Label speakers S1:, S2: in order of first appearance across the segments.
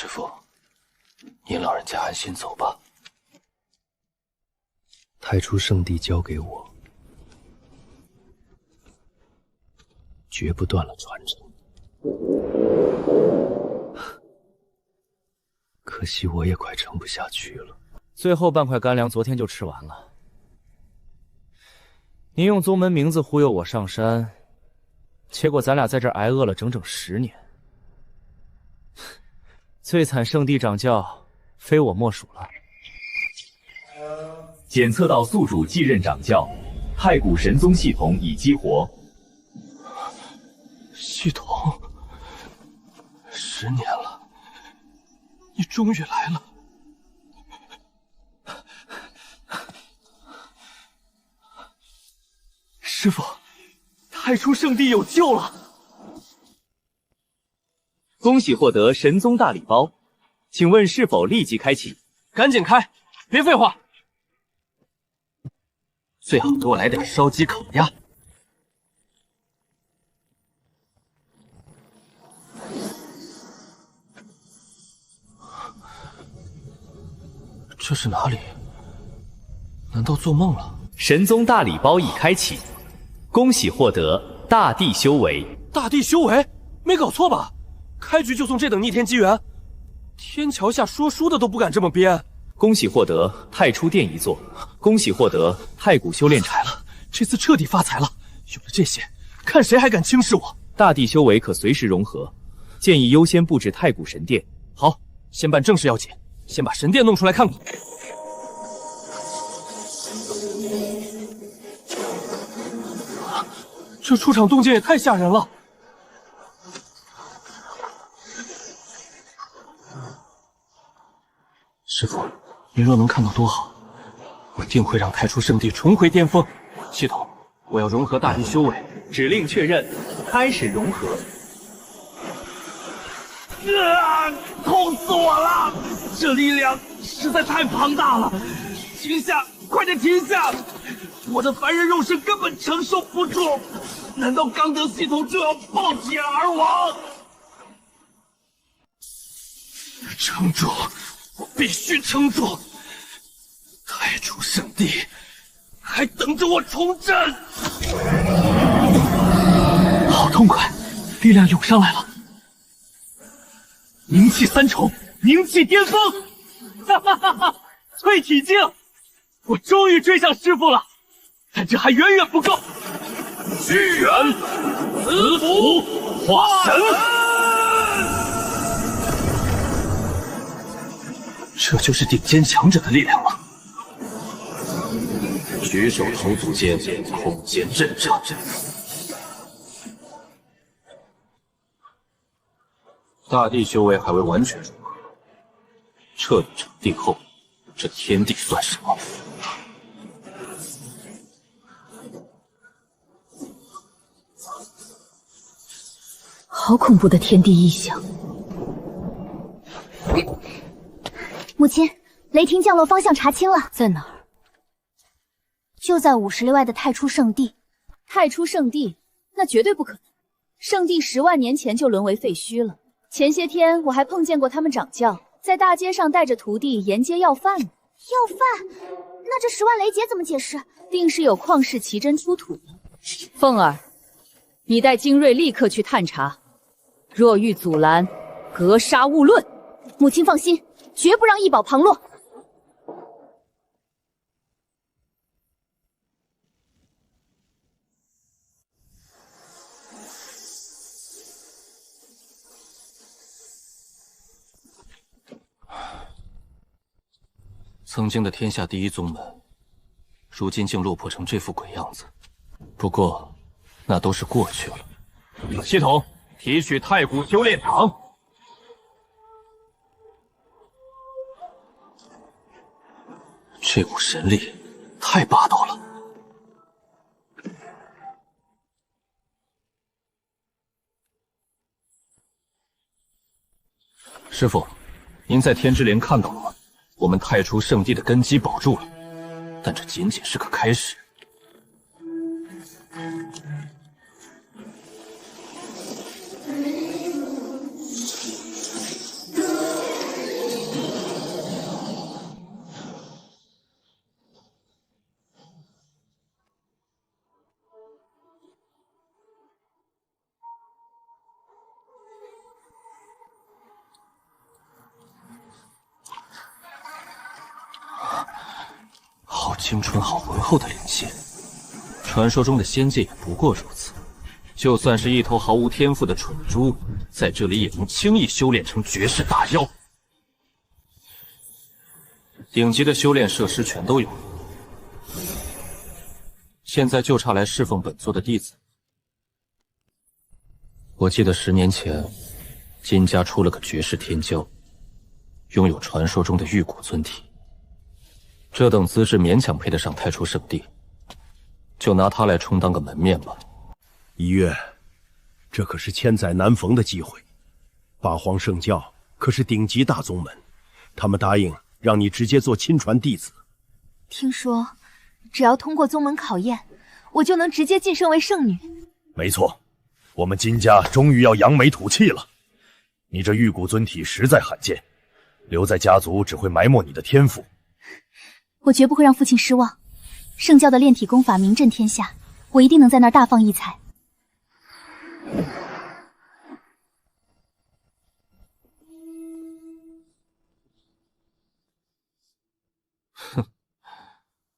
S1: 师父，您老人家安心走吧。
S2: 太初圣地交给我，绝不断了传承。可惜我也快撑不下去了。
S3: 最后半块干粮昨天就吃完了。您用宗门名字忽悠我上山，结果咱俩在这儿挨饿了整整10年。最惨圣地掌教，非我莫属了。
S4: 检测到宿主继任掌教，太古神宗系统已激活。
S1: 系统，10年了，你终于来了。师父，太初圣地有救了！
S4: 恭喜获得神宗大礼包，请问是否立即开启？
S1: 赶紧开，别废话。最好给我来点烧鸡、烤鸭。这是哪里？难道做梦了？
S4: 神宗大礼包已开启，恭喜获得大地修为。
S1: 大地修为？没搞错吧？开局就送这等逆天机缘，天桥下说书的都不敢这么编。
S4: 恭喜获得太初殿一座，恭喜获得太古修炼场。
S1: 这次彻底发财了，有了这些，看谁还敢轻视我。
S4: 大地修为可随时融合，建议优先布置太古神殿。
S1: 好，先办正事要紧，先把神殿弄出来看看。这出场动静也太吓人了。师父，您若能看到多好，我定会让太初圣地重回巅峰。系统，我要融合大地修为。
S4: 指令确认，开始融合。
S5: 痛死我了！这力量实在太庞大了！停下，快点停下！我的凡人肉身根本承受不住，难道刚德系统就要爆体而亡？
S1: 撑住！我必须撑住！太初圣地还等着我重振！好痛快，力量涌上来了。凝气3重，凝气巅峰！哈哈哈哈！淬体境，我终于追上师父了，但这还远远不够。
S5: 虚元子府化神。
S1: 这就是顶尖强者的力量了。
S5: 举手投足间空间震颤。大地修为还未完全融合，彻底成定后，这天地算什么？
S6: 好恐怖的天地异象！
S7: 母亲，雷霆降落方向查清了，
S6: 在哪儿？
S7: 就在50里外的太初圣地。
S6: 太初圣地？那绝对不可能！圣地10万年前就沦为废墟了。前些天我还碰见过他们掌教在大街上带着徒弟沿街要饭呢。
S7: 要饭？那这10万雷劫怎么解释？
S6: 定是有旷世奇珍出土了。凤儿，你带精锐立刻去探查，若遇阻拦，格杀勿论。
S7: 母亲放心，绝不让一宝旁落。
S1: 曾经的天下第一宗门，如今竟落魄成这副鬼样子。不过，那都是过去了。
S5: 系统提取太古修炼场。
S1: 这股神力太霸道了。师父，您在天之莲看到了吗？我们太初圣地的根基保住了，但这仅仅是个开始。
S2: 清纯好浑厚的灵性，传说中的仙界也不过如此。就算是一头毫无天赋的蠢猪，在这里也能轻易修炼成绝世大妖。顶级的修炼设施全都有了，现在就差来侍奉本座的弟子。我记得10年前，金家出了个绝世天骄，拥有传说中的玉骨尊体。这等资质勉强配得上太初圣地，就拿他来充当个门面吧。
S8: 一月，这可是千载难逢的机会。八荒圣教可是顶级大宗门，他们答应让你直接做亲传弟子。
S7: 听说，只要通过宗门考验，我就能直接晋升为圣女。
S9: 没错，我们金家终于要扬眉吐气了。你这玉骨尊体实在罕见，留在家族只会埋没你的天赋。
S7: 我绝不会让父亲失望。圣教的炼体功法名震天下，我一定能在那儿大放异彩。
S2: 哼，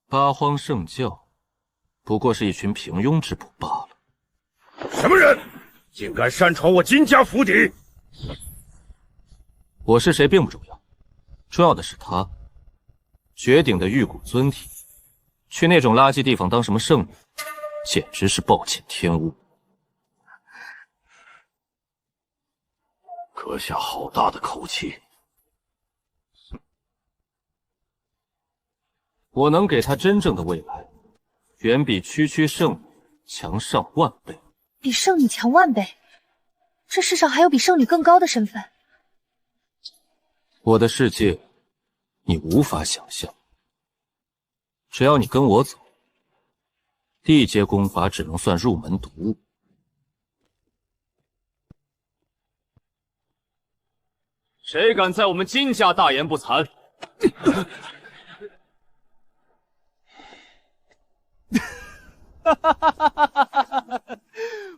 S2: 八荒圣教不过是一群平庸之辈罢了。
S9: 什么人竟敢擅闯我金家府邸？
S2: 我是谁并不重要，重要的是他绝顶的玉骨尊体，去那种垃圾地方当什么圣女，简直是暴殄天物。
S9: 阁下好大的口气！
S2: 我能给他真正的未来，远比区区圣女强上万倍。
S7: 比圣女强万倍？这世上还有比圣女更高的身份？
S2: 我的世界，你无法想象。只要你跟我走，地阶功法只能算入门读物。
S3: 谁敢在我们金家大言不惭？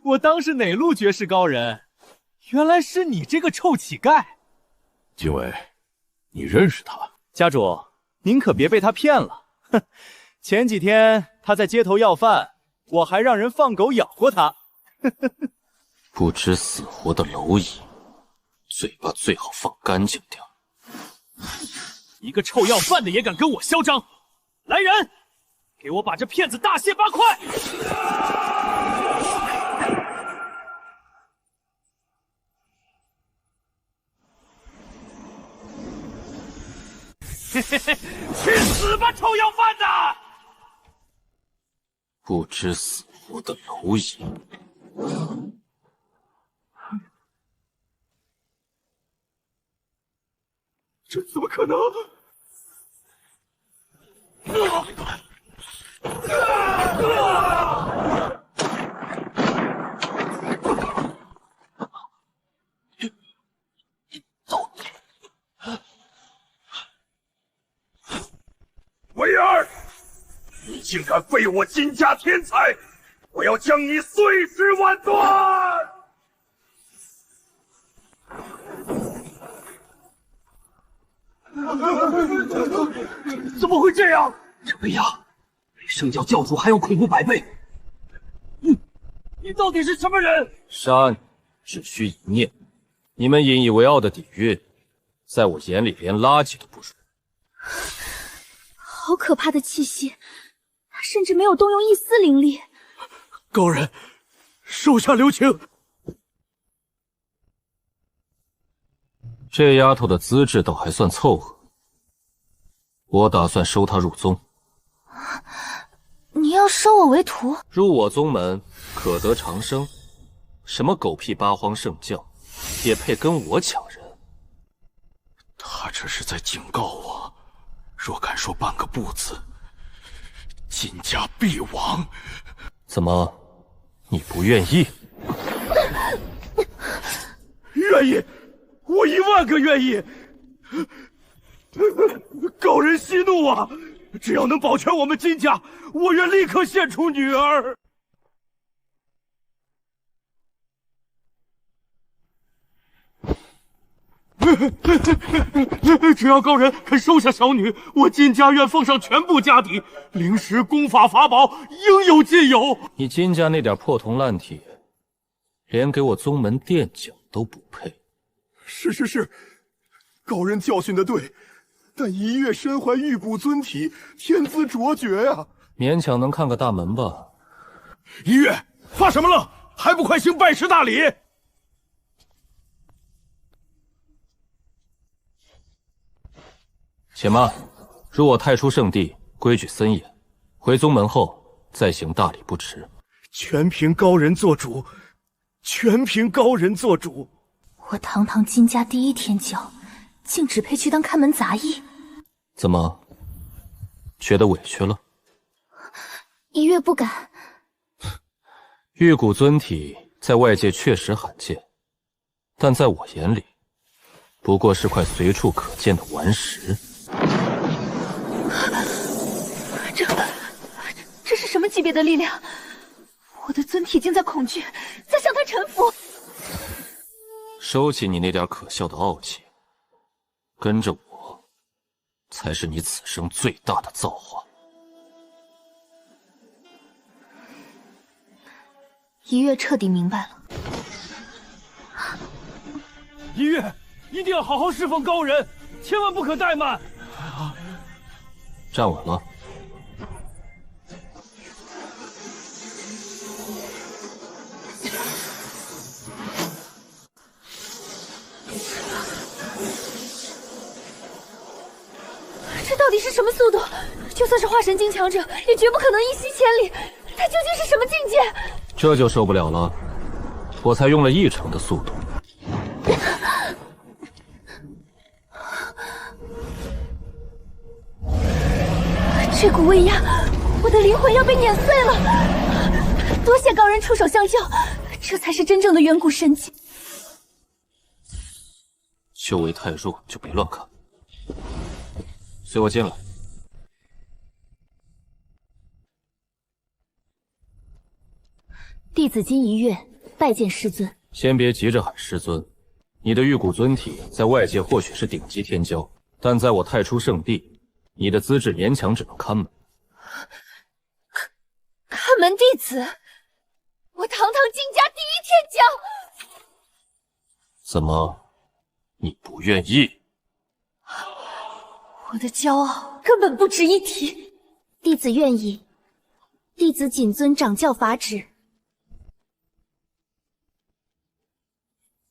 S5: 我当是哪路绝世高人，原来是你这个臭乞丐！
S9: 金伟，你认识他？
S5: 家主，您可别被他骗了。哼，前几天他在街头要饭，我还让人放狗咬过他。
S2: 不知死活的蝼蚁，嘴巴最好放干净点。
S5: 一个臭要饭的也敢跟我嚣张！来人，给我把这骗子大卸八块！嘿嘿嘿，去死吧，臭要饭的！
S2: 不知死活的蝼蚁！
S9: 这怎么可能？韦儿，你竟敢废我金家天才！我要将你碎尸万段！
S5: 怎么会这样？
S1: 这个样，比圣教教主还要恐怖100倍。
S5: 你到底是什么人？
S2: 杀你只需一念，你们引以为傲的底蕴，在我眼里连垃圾都不如。
S7: 好可怕的气息，他甚至没有动用一丝灵力。
S8: 高人，手下留情。
S2: 这丫头的资质倒还算凑合，我打算收她入宗。
S7: 你要收我为徒？
S2: 入我宗门可得长生，什么狗屁八荒圣教，也配跟我抢人？
S9: 他这是在警告我，若敢说半个不字，金家必亡。
S2: 怎么，你不愿意？
S8: 愿意，我10000个愿意。高人息怒啊！只要能保全我们金家，我愿立刻献出女儿。
S5: 只要高人肯收下小女，我金家愿奉上全部家底，灵石、功法、法宝应有尽有。
S2: 你金家那点破铜烂铁，连给我宗门垫脚都不配。
S10: 是，高人教训的对，但一月身怀玉骨尊体，天资卓绝呀，
S2: 勉强能看个大门吧。
S8: 一月，发什么愣？还不快行拜师大礼！
S2: 且慢，入我太初圣地，规矩森严，回宗门后再行大礼不迟。
S10: 全凭高人做主，全凭高人做主。
S7: 我堂堂金家第一天骄，竟只配去当看门杂役。
S2: 怎么，觉得委屈了？
S7: 一月不敢。
S2: 玉骨尊体在外界确实罕见，但在我眼里，不过是块随处可见的顽石。
S7: 这是什么级别的力量？我的尊体竟在恐惧，在向他臣服。
S2: 收起你那点可笑的傲气，跟着我，才是你此生最大的造化。
S7: 一月彻底明白了。
S5: 一月一定要好好侍奉高人，千万不可怠慢。
S2: 站稳了。
S7: 这到底是什么速度？就算是化神境强者，也绝不可能一息千里。他究竟是什么境界？
S2: 这就受不了了，我才用了1成的速度。
S7: 这股威压，我的灵魂要被碾碎了。多谢高人出手相救，这才是真正的远古神技。
S2: 修为太弱就别乱看，随我进来。
S7: 弟子金一月拜见师尊。
S2: 先别急着喊师尊，你的玉骨尊体在外界或许是顶级天骄，但在我太初圣地，你的资质勉强只能看门。
S7: 看门弟子，我堂堂金家第一天骄。
S2: 怎么，你不愿意？
S7: 我的骄傲根本不值一提。弟子愿意。弟子谨遵掌教法旨。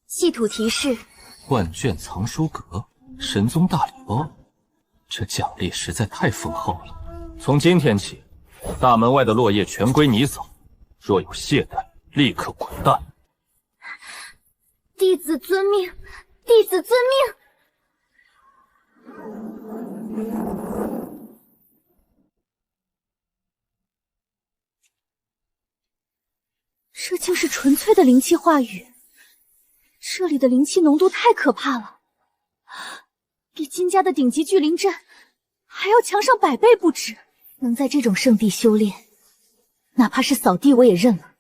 S7: 系土提示：
S2: 万卷藏书阁，神宗大礼包，这奖励实在太丰厚了。从今天起，大门外的落叶全归你扫，若有懈怠，立刻滚蛋。
S7: 弟子遵命，弟子遵命。这竟是纯粹的灵气化语。这里的灵气浓度太可怕了，比金家的顶级聚灵阵还要强上100倍不止。能在这种圣地修炼，哪怕是扫地我也认了。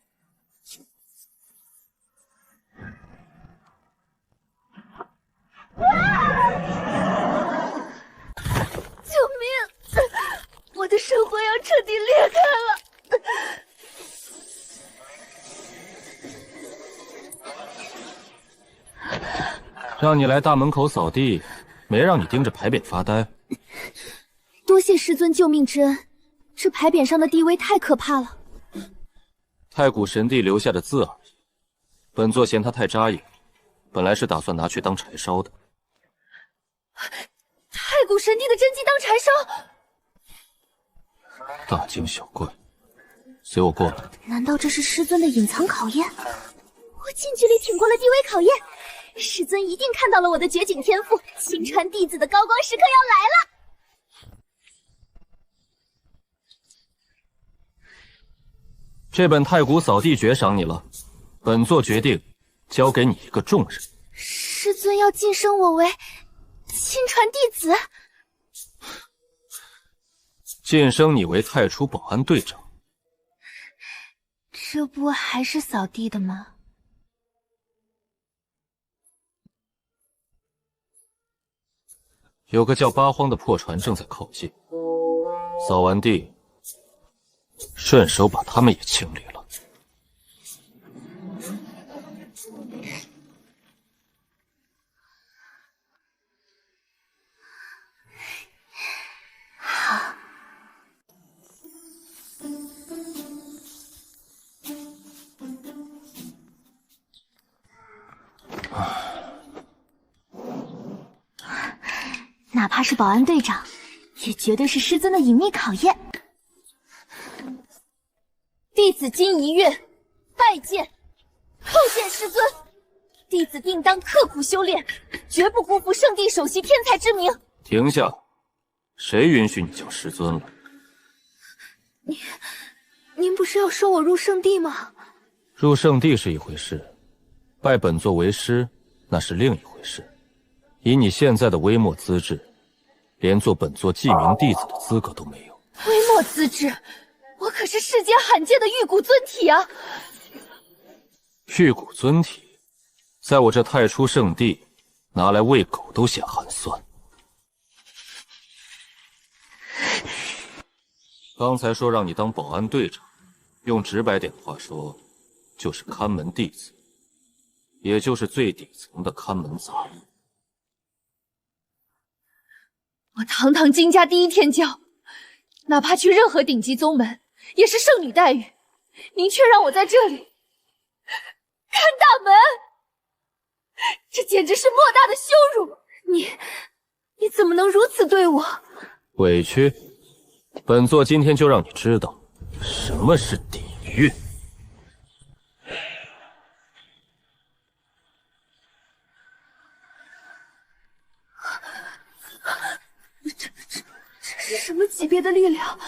S7: 救命！我的生活要彻底裂开了。
S2: 让你来大门口扫地，没让你盯着牌匾发呆。
S7: 多谢师尊救命之恩，这牌匾上的地位太可怕了。
S2: 太古神帝留下的字而已，本座嫌它太扎眼，本来是打算拿去当柴烧的。
S7: 太古神帝的真迹当柴烧？
S2: 大惊小怪，随我过来。
S7: 难道这是师尊的隐藏考验？我近距离挺过了地位考验，师尊一定看到了我的绝景天赋，亲传弟子的高光时刻要来了。
S2: 这本太古扫地诀赏你了，本座决定交给你一个重任。
S7: 师尊要晋升我为亲传弟子，
S2: 晋升你为太初保安队长。
S7: 这不还是扫地的吗？
S2: 有个叫八荒的破船正在靠近，扫完地，顺手把他们也清理了。
S7: 哪怕是保安队长，也绝对是师尊的隐秘考验。弟子金一月拜见，叩见师尊。弟子定当刻苦修炼，绝不辜负圣地首席天才之名。
S2: 停下！谁允许你叫师尊了？
S7: 您不是要收我入圣地吗？
S2: 入圣地是一回事，拜本座为师那是另一回事。以你现在的微末资质，连做本座记名弟子的资格都没有。
S7: 微末资质，我可是世间罕见的玉骨尊体啊！
S2: 玉骨尊体，在我这太初圣地，拿来喂狗都嫌寒酸。刚才说让你当保安队长，用直白点的话说，就是看门弟子，也就是最底层的看门杂役。
S7: 我堂堂金家第一天骄，哪怕去任何顶级宗门，也是圣女待遇。您却让我在这里看大门，这简直是莫大的羞辱！你怎么能如此对我？
S2: 委屈，本座今天就让你知道什么是底蕴。
S7: 这是什么级别的力量？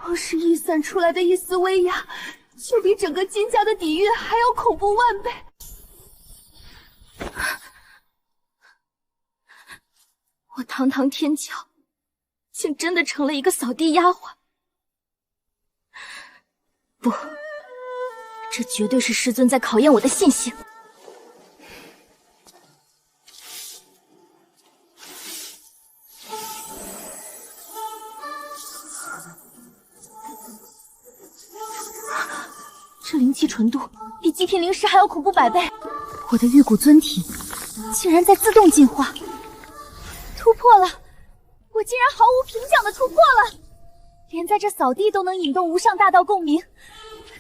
S7: 光是溢散出来的一丝威压，就比整个金家的底蕴还要恐怖万倍。我堂堂天骄，竟真的成了一个扫地丫鬟。不，这绝对是师尊在考验我的信心。这灵气纯度比极品灵石还要恐怖100倍，我的玉骨尊体竟然在自动进化，突破了！我竟然毫无评奖的突破了，连在这扫地都能引动无上大道共鸣，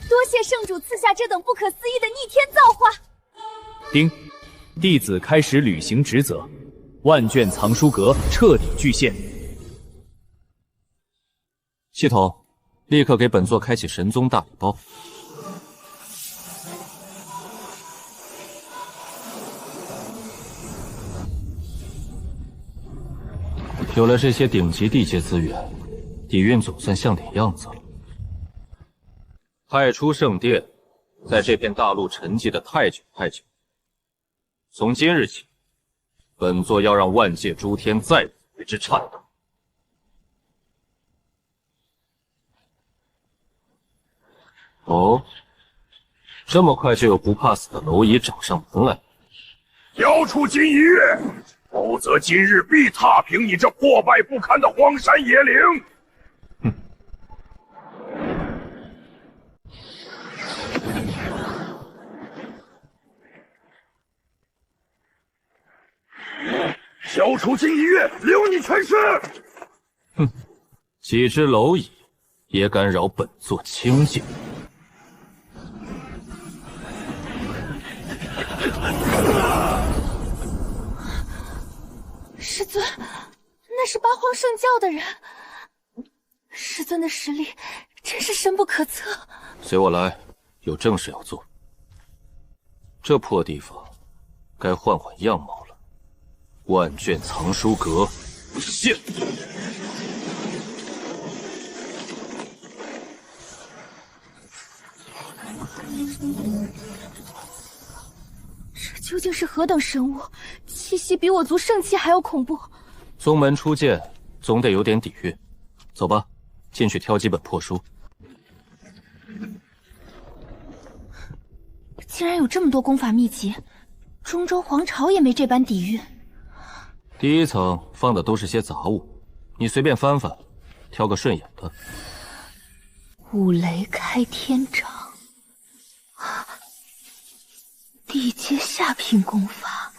S7: 多谢圣主赐下这等不可思议的逆天造化。
S4: 丁，弟子开始履行职责，万卷藏书阁彻底巨献。
S2: 系统，立刻给本座开启神宗大礼包。有了这些顶级地阶资源，底蕴总算像点样子了。太初圣殿，在这片大陆沉寂的太久太久。从今日起，本座要让万界诸天再次为之颤抖。哦，这么快就有不怕死的蝼蚁找上门来？
S9: 交出金一月，否则今日必踏平你这破败不堪的荒山野岭！
S2: 哼！
S9: 交出金一月，留你全尸！
S2: 哼！几只蝼蚁也敢扰本座清静？
S7: 师尊，那是八荒圣教的人。师尊的实力真是深不可测。
S2: 随我来，有正事要做。这破地方该换换样貌了。万卷藏书阁，现！
S7: 这究竟是何等神物？气息比我族圣气还要恐怖。
S2: 宗门初见，总得有点底蕴。走吧，进去挑几本破书。
S7: 竟然有这么多功法秘籍，中州皇朝也没这般底蕴。
S2: 第一层放的都是些杂物，你随便翻翻，挑个顺眼的。
S7: 五雷开天掌，地阶下品功法，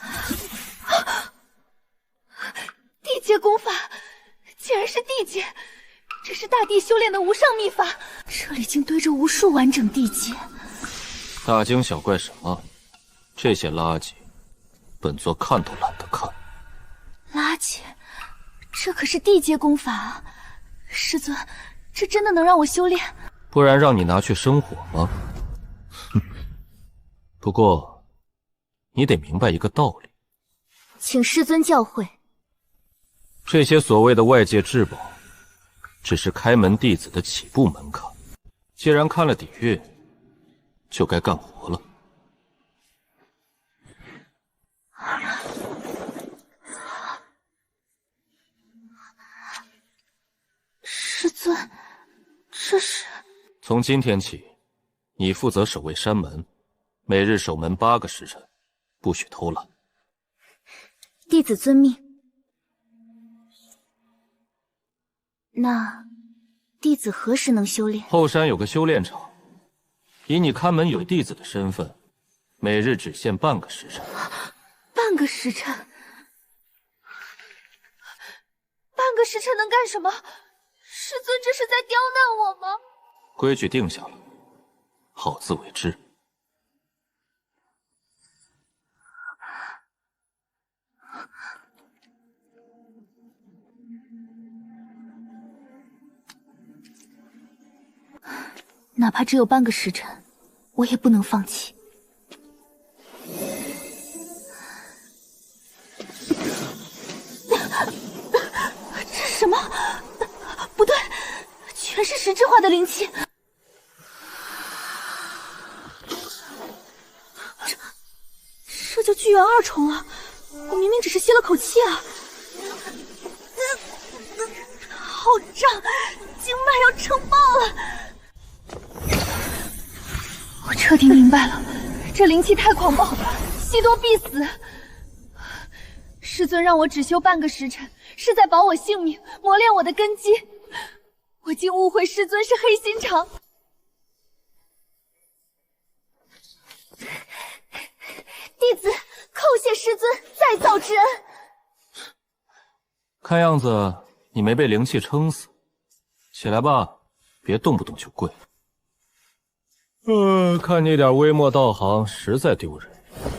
S7: 地阶功法竟然是地阶，这是大帝修炼的无上秘法，这里竟堆着无数完整地阶。
S2: 大惊小怪什么？这些垃圾，本座看都懒得看。
S7: 垃圾？这可是地阶功法啊！师尊，这真的能让我修炼？
S2: 不然让你拿去生火吗？哼。不过，你得明白一个道理。
S7: 请师尊教诲。
S2: 这些所谓的外界至宝，只是开门弟子的起步门槛。既然看了底蕴，就该干活了。
S7: 师尊，这是……
S2: 从今天起，你负责守卫山门，每日守门8个时辰，不许偷懒。
S7: 弟子遵命。那弟子何时能修炼？
S2: 后山有个修炼场，以你看门有弟子的身份，每日只限半个时辰。
S7: 半个时辰？半个时辰能干什么？师尊这是在刁难我吗？
S2: 规矩定下了，好自为之。
S7: 哪怕只有半个时辰，我也不能放弃。这是什么？不对，全是实质化的灵气。这就巨猿2重了，我明明只是吸了口气啊！好胀，经脉要撑爆了！我彻底明白了，这灵气太狂暴，吸多必死。师尊让我只修半个时辰，是在保我性命，磨练我的根基。我竟误会师尊是黑心肠。弟子叩谢师尊再造之恩。
S2: 看样子你没被灵气撑死，起来吧，别动不动就跪。看你点微末道行，实在丢人。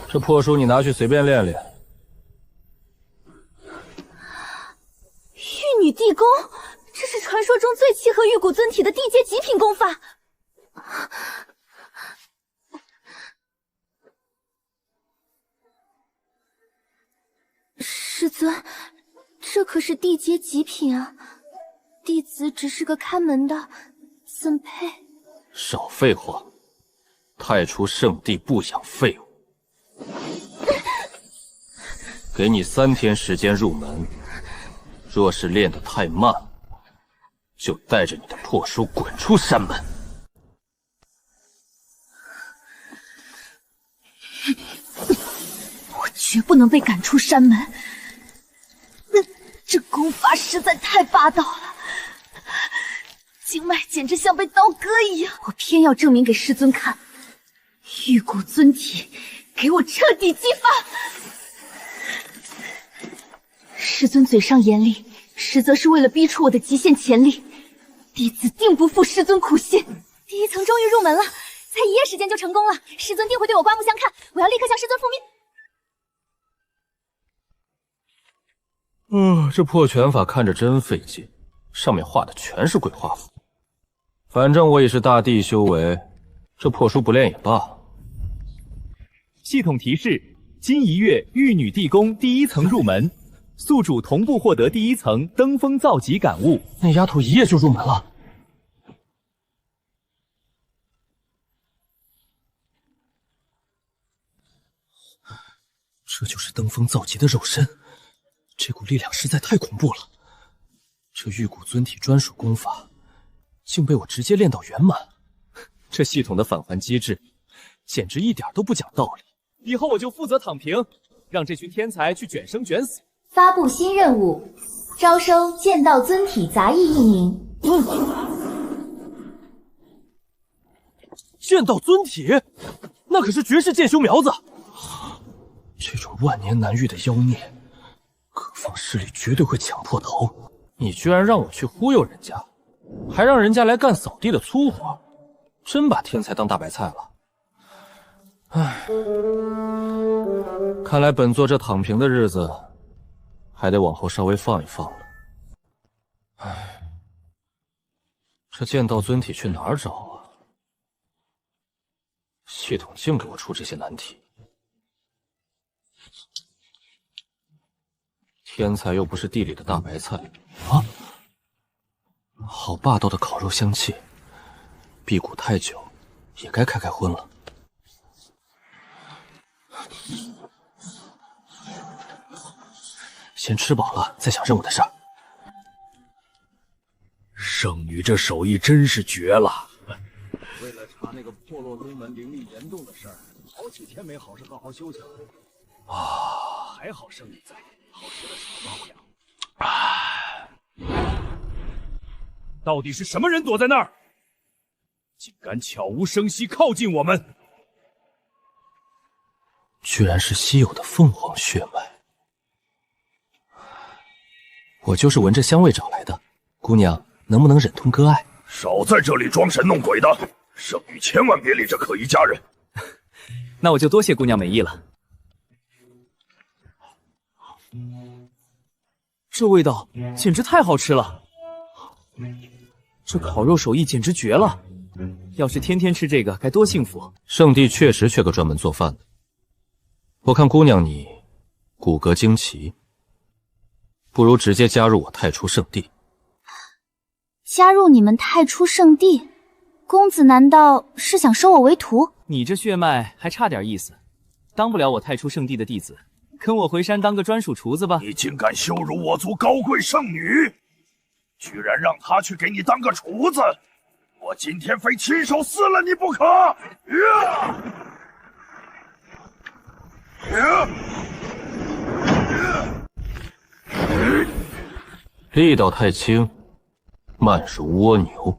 S2: 这破书你拿去随便练练。
S7: 玉女地宫，这是传说中最契合玉骨尊体的地阶极品功法。师尊，这可是地阶极品啊！弟子只是个看门的，怎配？
S2: 少废话！太初圣地不养废物。给你3天时间入门，若是练得太慢，就带着你的破书滚出山门。
S7: 我绝不能被赶出山门。这功法实在太霸道了，经脉简直像被刀割一样。我偏要证明给师尊看，玉骨尊体，给我彻底激发！师尊嘴上严厉，实则是为了逼出我的极限潜力。弟子定不负师尊苦心。第1层终于入门了，才1夜时间就成功了，师尊定会对我刮目相看，我要立刻向师尊复命。
S2: 这破拳法看着真费劲，上面画的全是鬼画符。反正我也是大帝修为，这破书不练也罢。
S4: 系统提示：今1月玉女地宫第1层入门，宿主同步获得第1层登峰造极感悟。
S2: 那丫头1夜就入门了。这就是登峰造极的肉身。这股力量实在太恐怖了，这玉骨尊体专属功法，竟被我直接练到圆满。这系统的返还机制，简直一点都不讲道理。
S4: 以后我就负责躺平，让这群天才去卷生卷死，
S11: 发布新任务，招收剑道尊体杂役1名。
S1: 剑道尊体，那可是绝世剑修苗子。
S2: 这种万年难遇的妖孽，各方势力绝对会抢破头。
S3: 你居然让我去忽悠人家，还让人家来干扫地的粗活，真把天才当大白菜了。唉，看来本座这躺平的日子还得往后稍微放一放了。唉，这剑道尊体去哪儿找啊？系统净给我出这些难题。天才又不是地里的大白菜啊！好霸道的烤肉香气，辟谷太久，也该开开荤了。先吃饱了再想任务的事儿。
S8: 圣女这手艺真是绝了。
S10: 为了查那个破落宗门灵力严重的事儿，好几天没好好休息了。还好圣女在，好吃的少报养。
S5: 到底是什么人躲在那儿，竟敢悄无声息靠近我们？
S2: 居然是稀有的凤凰血脉，我就是闻着香味找来的。姑娘，能不能忍痛割爱？
S9: 少在这里装神弄鬼的，圣女千万别理这可疑家人。
S4: 那我就多谢姑娘美意了。这味道简直太好吃了，这烤肉手艺简直绝了。要是天天吃这个，该多幸福！
S3: 圣地确实缺个专门做饭的。我看姑娘你骨骼惊奇，不如直接加入我太初圣地。
S7: 加入你们太初圣地？公子难道是想收我为徒？
S4: 你这血脉还差点意思，当不了我太初圣地的弟子，跟我回山当个专属厨子吧。
S9: 你竟敢羞辱我族高贵圣女，居然让她去给你当个厨子！我今天非亲手撕了你不可！
S2: 力道太轻，慢如蜗牛。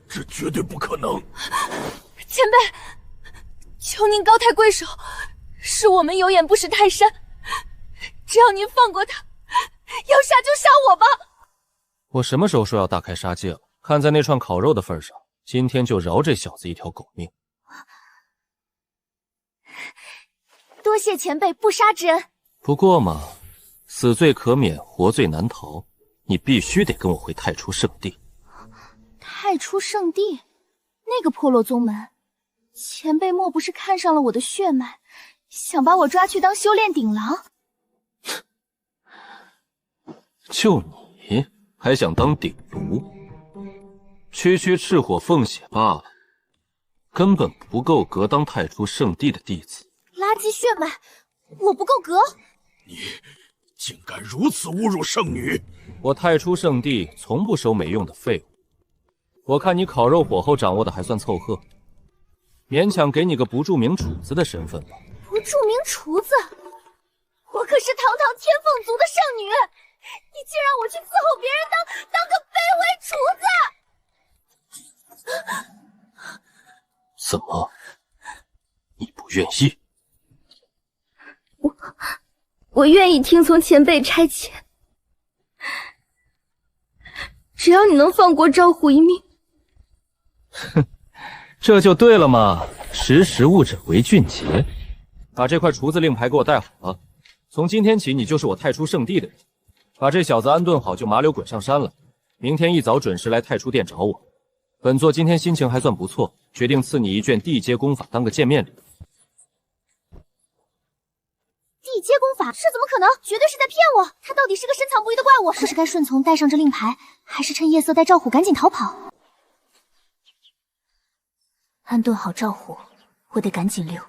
S9: 这绝对不可能！
S7: 前辈，求您高抬贵手，是我们有眼不识泰山，只要您放过他，要杀就杀我吧。
S3: 我什么时候说要大开杀戒了？看在那串烤肉的份上，今天就饶这小子一条狗命。
S7: 多谢前辈不杀之恩。
S3: 不过嘛，死罪可免，活罪难逃，你必须得跟我回太初圣地。
S7: 太初圣地，那个破落宗门，前辈莫不是看上了我的血脉，想把我抓去当修炼顶郎？
S2: 就你还想当顶炉？区区赤火凤血罢了，根本不够格当太初圣地的弟子。
S7: 垃圾血脉，我不够格？
S9: 你竟敢如此侮辱圣女！
S3: 我太初圣地从不收没用的废物。我看你烤肉火候掌握的还算凑合，勉强给你个不著名厨子的身份吧。
S7: 不著名厨子？我可是堂堂天凤族的圣女，你竟让我去伺候别人当个卑微厨子？
S2: 怎么，你不愿意？
S7: 我愿意听从前辈差遣，只要你能放过赵虎一命。
S3: 哼，这就对了嘛，识时务者为俊杰。把这块厨子令牌给我带好了，从今天起你就是我太初圣地的人。把这小子安顿好就麻溜滚上山了，明天一早准时来太初殿找我。本座今天心情还算不错，决定赐你一卷地阶功法当个见面礼。
S7: 地阶功法？这怎么可能？绝对是在骗我！他到底是个深藏不露的怪物。这是该顺从带上这令牌，还是趁夜色带赵虎赶紧逃跑？安顿好赵虎，我得赶紧溜。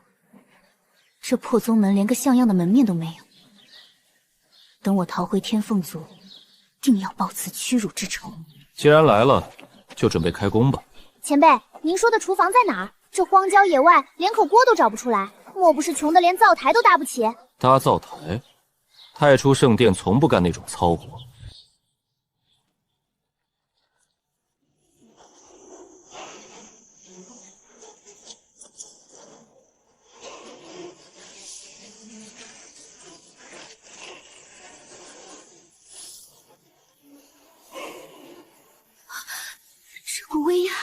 S7: 这破宗门连个像样的门面都没有。等我逃回天凤族，定要报此屈辱之仇。
S3: 既然来了，就准备开工吧。
S11: 前辈，您说的厨房在哪儿？这荒郊野外连口锅都找不出来，莫不是穷得连灶台都搭不起？
S3: 搭灶台？太初圣殿从不干那种糙活。
S7: 这股威压，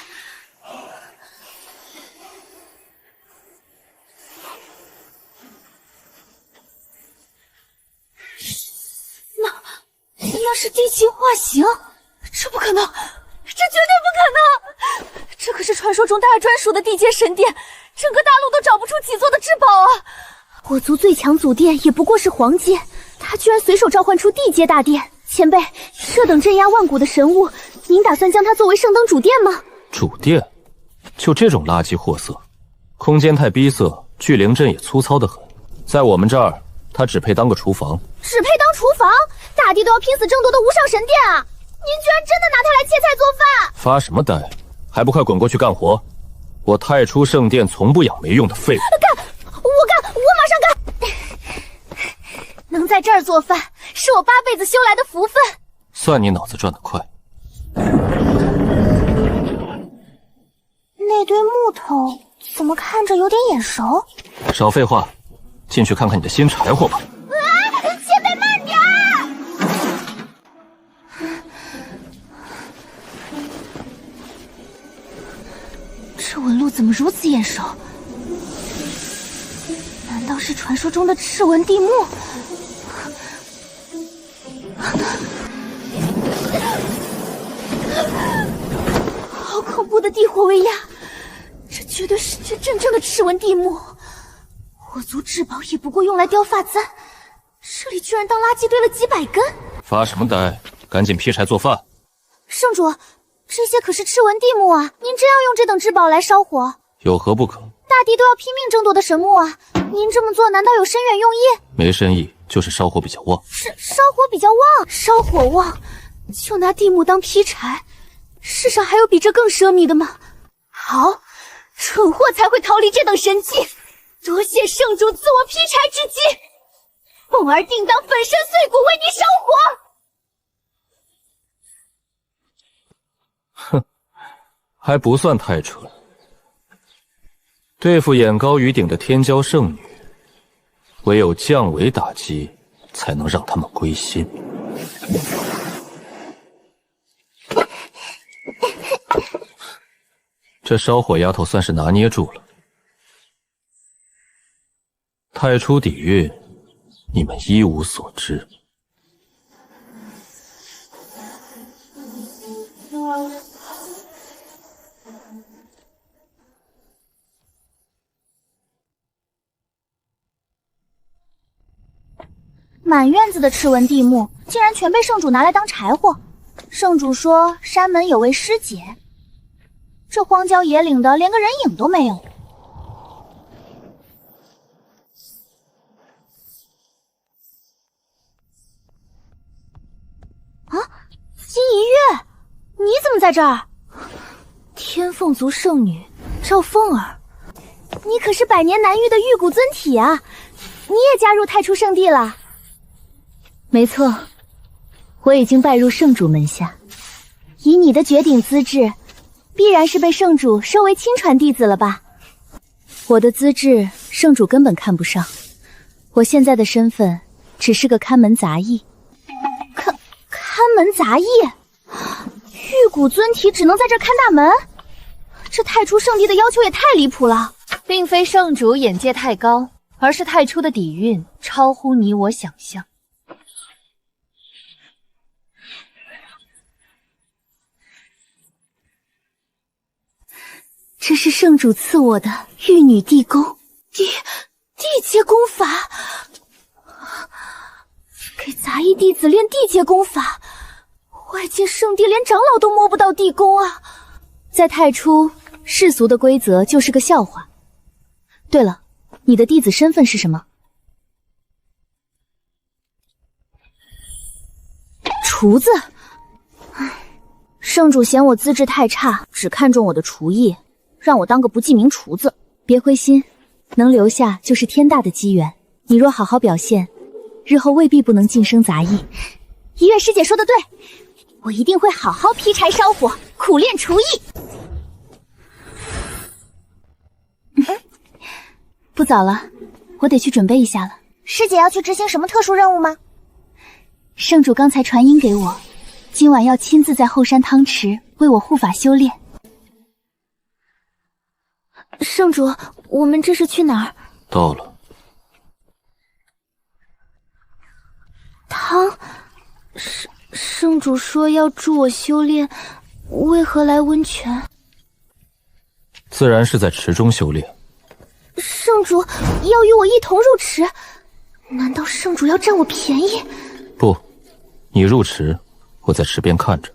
S7: 那是地气化形，这不可能，这绝对不可能！这可是传说中大专属的地阶神殿，整个大陆都找不出几座的至宝啊！我族最强祖殿也不过是黄阶，他居然随手召唤出地阶大殿。前辈，这等镇压万古的神物，您打算将它作为圣灯主殿吗？
S3: 主殿？就这种垃圾货色，空间太逼仄，聚灵阵也粗糙得很。在我们这儿，它只配当个厨房。
S11: 只配当厨房？大帝都要拼死争夺的无上神殿啊！您居然真的拿它来切菜做饭？
S3: 发什么呆？还不快滚过去干活！我太初圣殿从不养没用的废物。
S11: 干！我马上干！能在这儿做饭，是我8辈子修来的福分。
S3: 算你脑子转得快。
S11: 那堆木头怎么看着有点眼熟？
S3: 少废话，进去看看你的新柴火吧。
S11: 前辈慢点儿！
S7: 这纹路怎么如此眼熟？难道是传说中的赤纹地目？好恐怖的地火威压！这绝对是真正的赤纹地目。我族至宝也不过用来雕发簪，这里居然当垃圾堆了几百根。
S3: 发什么呆？赶紧劈柴做饭。
S11: 圣主，这些可是赤纹地目啊！您真要用这等至宝来烧火？
S3: 有何不可？
S11: 大帝都要拼命争夺的神木啊！您这么做难道有深远用意？
S3: 没深意，就是烧火比较旺。
S11: 烧火比较旺，
S7: 烧火旺，就拿地目当劈柴，世上还有比这更奢靡的吗？好，蠢货才会逃离这等神器。多谢圣主赐我劈柴之机，凤儿定当粉身碎骨为你烧
S3: 火。哼，还不算太蠢。对付眼高于顶的天骄圣女，唯有降维打击，才能让他们归心。这烧火丫头算是拿捏住了。太初底蕴，你们一无所知。
S11: 满院子的赤纹地目，竟然全被圣主拿来当柴火。圣主说山门有位师姐，这荒郊野岭的连个人影都没有。啊，金一月，你怎么在这儿？
S7: 天凤族圣女赵凤儿，
S11: 你可是百年难遇的玉骨尊体啊！你也加入太初圣地了？
S7: 没错，我已经拜入圣主门下。
S11: 以你的绝顶资质，必然是被圣主收为亲传弟子了吧？
S7: 我的资质，圣主根本看不上。我现在的身份只是个看门杂役。
S11: 看门杂役？玉骨尊体只能在这看大门？这太初圣地的要求也太离谱了。
S6: 并非圣主眼界太高，而是太初的底蕴超乎你我想象。
S7: 这是圣主赐我的玉女地宫，地阶功法，给杂役弟子练地阶功法。外界圣地连长老都摸不到地宫啊！在太初，世俗的规则就是个笑话。对了，你的弟子身份是什么？
S11: 厨子。圣主嫌我资质太差，只看重我的厨艺，让我当个不记名厨子。
S6: 别灰心，能留下就是天大的机缘。你若好好表现，日后未必不能晋升杂役。
S11: 一月师姐说的对，我一定会好好劈柴烧火，苦练厨艺。
S6: 不早了，我得去准备一下了。
S11: 师姐要去执行什么特殊任务吗？
S6: 圣主刚才传音给我，今晚要亲自在后山汤池为我护法修炼。
S7: 圣主，我们这是去哪儿？
S2: 到了。
S7: 汤，圣主说要助我修炼，为何来温泉？
S2: 自然是在池中修炼。
S7: 圣主要与我一同入池，难道圣主要占我便宜？
S2: 不，你入池，我在池边看着。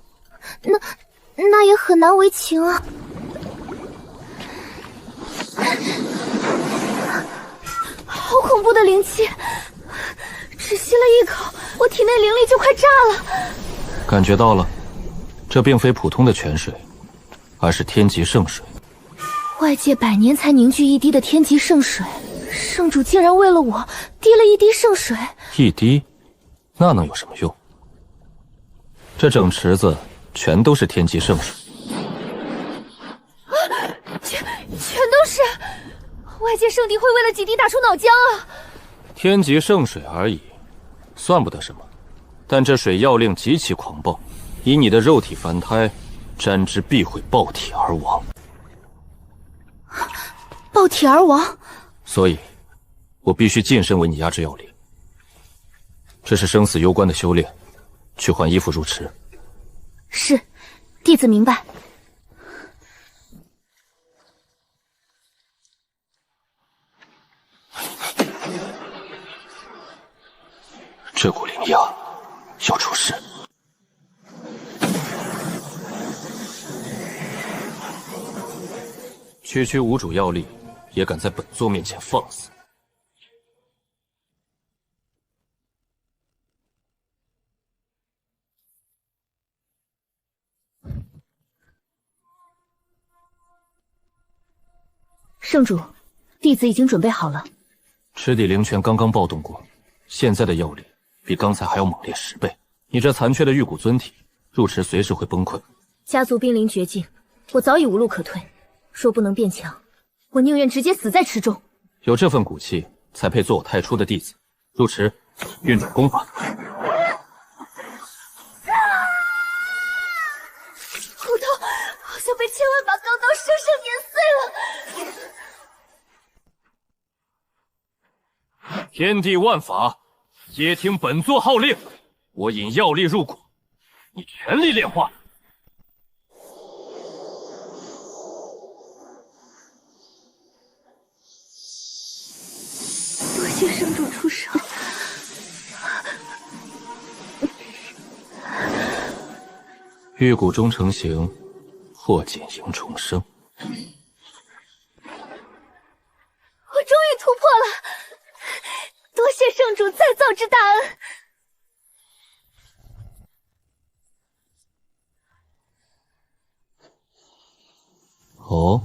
S7: 那也很难为情啊。好恐怖的灵气！只吸了一口，我体内灵力就快炸了。
S2: 感觉到了，这并非普通的泉水，而是天级圣水。
S7: 外界100年才凝聚一滴的天级圣水，圣主竟然为了我滴了一滴圣水。
S2: 一滴，那能有什么用？这整池子全都是天级圣水。
S7: 全都是！外界圣帝会为了几滴打出脑浆啊！
S2: 天级圣水而已，算不得什么。但这水药令极其狂暴，以你的肉体凡胎，沾之必会爆体而亡。
S7: 爆体而亡？
S2: 所以，我必须近身为你压制药力。这是生死攸关的修炼，去换衣服入池。
S6: 是，弟子明白。
S2: 这股灵压要出事。区区无主药力，也敢在本座面前放肆！
S6: 圣主，弟子已经准备好了。
S2: 池底灵泉刚刚暴动过，现在的药力比刚才还要猛烈10倍。你这残缺的玉骨尊体，入池随时会崩溃。
S6: 家族濒临绝境，我早已无路可退。若不能变强，我宁愿直接死在池中。
S2: 有这份骨气，才配做我太初的弟子。入池，运转功法。
S7: 骨头好像被千万把钢刀生生碾碎了。
S2: 天地万法，皆听本座号令。我引药力入骨，你全力炼化。
S7: 多谢圣主出手。
S2: 玉骨终成形，破茧迎重生。
S7: 我终于突破了，多谢圣主再造之大恩。
S2: 哦，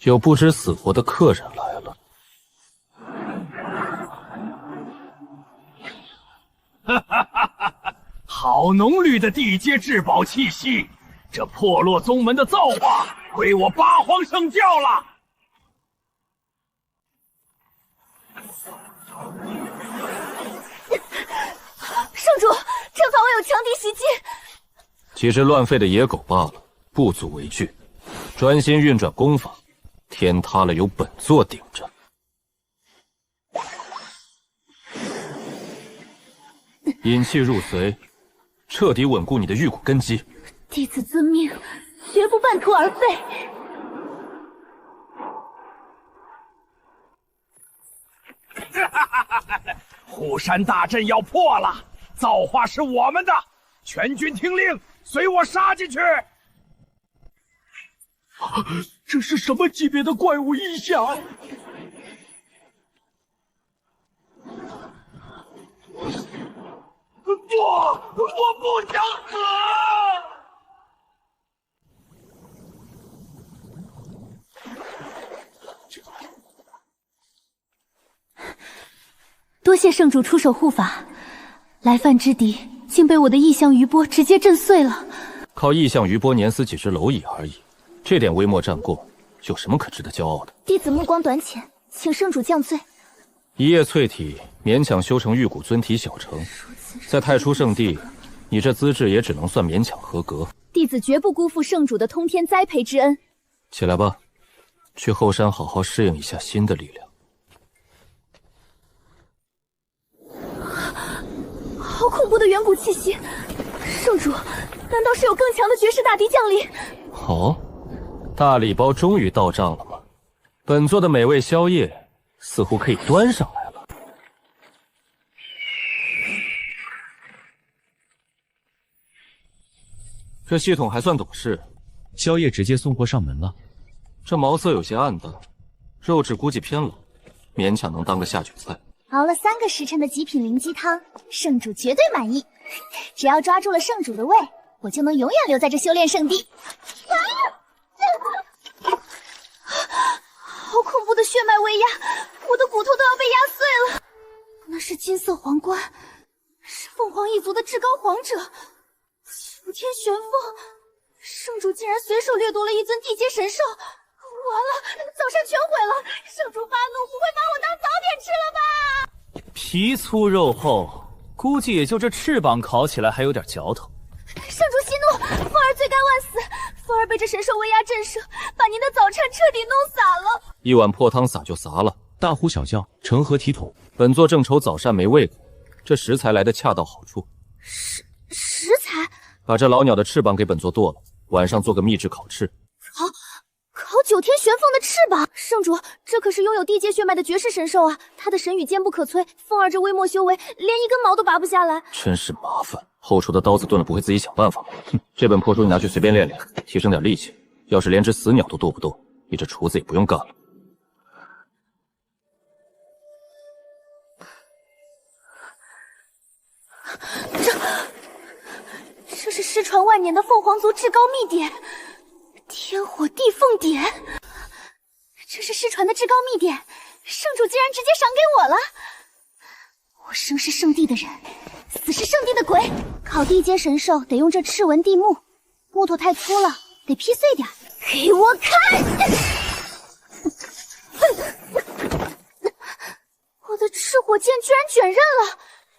S2: 有不知死活的客人来了。
S5: 哈哈哈哈！好浓郁的地阶至宝气息，这破落宗门的造化归我八荒圣教了。
S7: 圣主，阵法外有强敌袭击。
S2: 几只乱吠的野狗罢了，不足为惧。专心运转功法，天塌了有本座顶着。引气入髓，彻底稳固你的玉骨根基。
S7: 弟子遵命，绝不半途而废。
S5: 虎山大阵要破了，造化是我们的，全军听令，随我杀进去！这是什么级别的怪物异象？不！我不想死！
S7: 多谢圣主出手护法，来犯之敌竟被我的异象余波直接震碎了。
S2: 靠异象余波碾死几只蝼蚁而已，这点微末战功，有什么可值得骄傲的？
S11: 弟子目光短浅，请圣主降罪。
S2: 一叶淬体勉强修成玉骨尊体小成，在太初圣地，你这资质也只能算勉强合格。
S6: 弟子绝不辜负圣主的通天栽培之恩。
S2: 起来吧，去后山好好适应一下新的力量。
S7: 好恐怖的远古气息！圣主，难道是有更强的绝世大敌降临？
S2: 哦，大礼包终于到账了吗？本座的美味宵夜似乎可以端上来了。这系统还算懂事，
S4: 宵夜直接送货上门了。
S2: 这毛色有些暗淡，肉质估计偏老，勉强能当个下酒菜。
S11: 熬了3个时辰的极品灵鸡汤，圣主绝对满意。只要抓住了圣主的胃，我就能永远留在这修炼圣地。
S7: 好恐怖的血脉威压，我的骨头都要被压碎了。那是金色皇冠，是凤凰一族的至高皇者，九天玄凤。圣主竟然随手掠夺了一尊地阶神兽，完了，早膳全毁了。圣主发怒，不会把我当早点吃了吧？
S4: 皮粗肉厚，估计也就这翅膀烤起来还有点嚼头。
S7: 圣主息怒，凤儿罪该万死。凤儿被这神兽威压震慑，把您的早膳彻底弄洒了。
S2: 一碗破汤洒就洒了，
S4: 大呼小叫，成何体统？
S2: 本座正愁早膳没胃口，这食材来得恰到好处。
S7: 食材？
S2: 把这老鸟的翅膀给本座剁了，晚上做个秘制烤翅。
S7: 烤九天玄凤的翅膀，圣主，这可是拥有地阶血脉的绝世神兽啊！它的神语坚不可摧，凤儿这微末修为，连一根毛都拔不下来，
S2: 真是麻烦。后厨的刀子钝了不会自己想办法吗？哼，这本破书你拿去随便练练，提升点力气。要是连只死鸟都剁不动，你这厨子也不用干了。
S7: 这是失传万年的凤凰族至高秘典。天火地凤典，这是失传的至高秘典，圣主竟然直接赏给我了！我生是圣地的人，死是圣地的鬼。
S11: 烤地阶神兽得用这赤纹地木，木头太粗了，得劈碎点。
S7: 给我看！我的赤火剑居然卷刃了，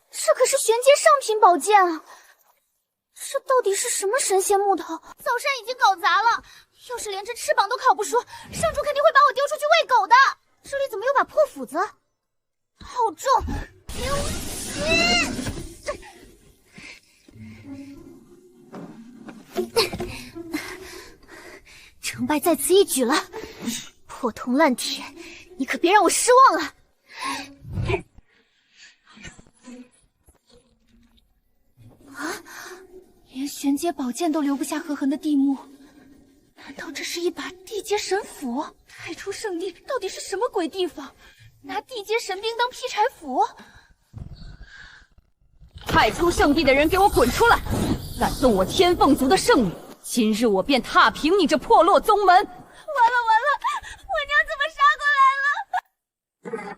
S7: 这可是玄阶上品宝剑啊！这到底是什么神仙木头？早膳已经搞砸了，要是连这翅膀都烤不熟，圣主肯定会把我丢出去喂狗的。
S11: 这里怎么有把破斧子？
S7: 好重，丢弃！成败在此一举了，破铜烂铁，你可别让我失望了。啊！连玄阶宝剑都留不下合痕的地木，难道这是一把地阶神斧？太初圣地到底是什么鬼地方？拿地阶神兵当劈柴斧？
S12: 太初圣地的人给我滚出来！敢动我天凤族的圣女，今日我便踏平你这破落宗门！完了完
S7: 了，我娘怎么杀过来了？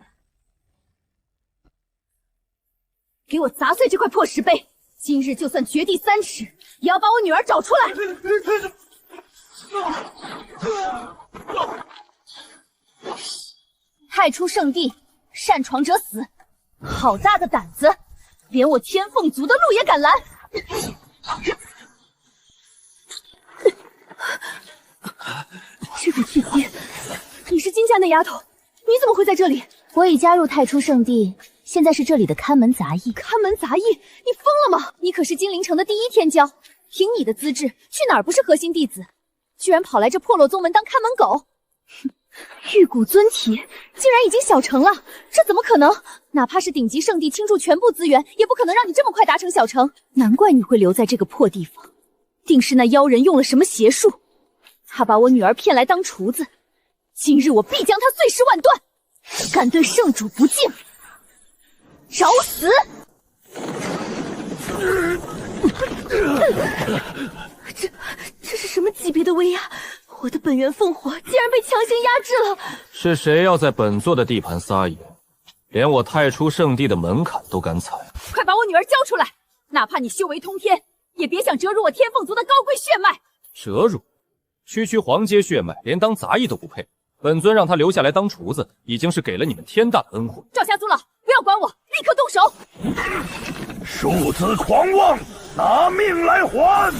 S12: 给我砸碎这块破石碑！今日就算掘地3尺，也要把我女儿找出来！太初圣地，擅闯者死！好大的胆子，连我天凤族的路也敢拦！
S7: 这个气息，你是金家那丫头，你怎么会在这里？
S6: 我已加入太初圣地，现在是这里的看门杂役。
S7: 看门杂役？你疯了吗？
S6: 你可是金陵城的第一天骄，凭你的资质，去哪儿不是核心弟子？居然跑来这破落宗门当看门狗！
S7: 哼，玉骨尊体竟然已经小成了，这怎么可能？
S6: 哪怕是顶级圣地倾注全部资源，也不可能让你这么快达成小成。难怪你会留在这个破地方，定是那妖人用了什么邪术，他把我女儿骗来当厨子。今日我必将他碎尸万段！敢对圣主不敬，找死！
S7: 这是什么级别的威压？我的本源凤火竟然被强行压制了！
S3: 是谁要在本座的地盘撒野，连我太初圣地的门槛都敢踩？
S6: 快把我女儿交出来！哪怕你修为通天，也别想折入我天凤族的高贵血脉！
S3: 折入？区黄阶血脉，连当杂役都不配。本尊让他留下来当厨子，已经是给了你们天大的恩惠。
S6: 赵家族老，不要管我，立刻动手！
S9: 庶子狂妄，拿命来还！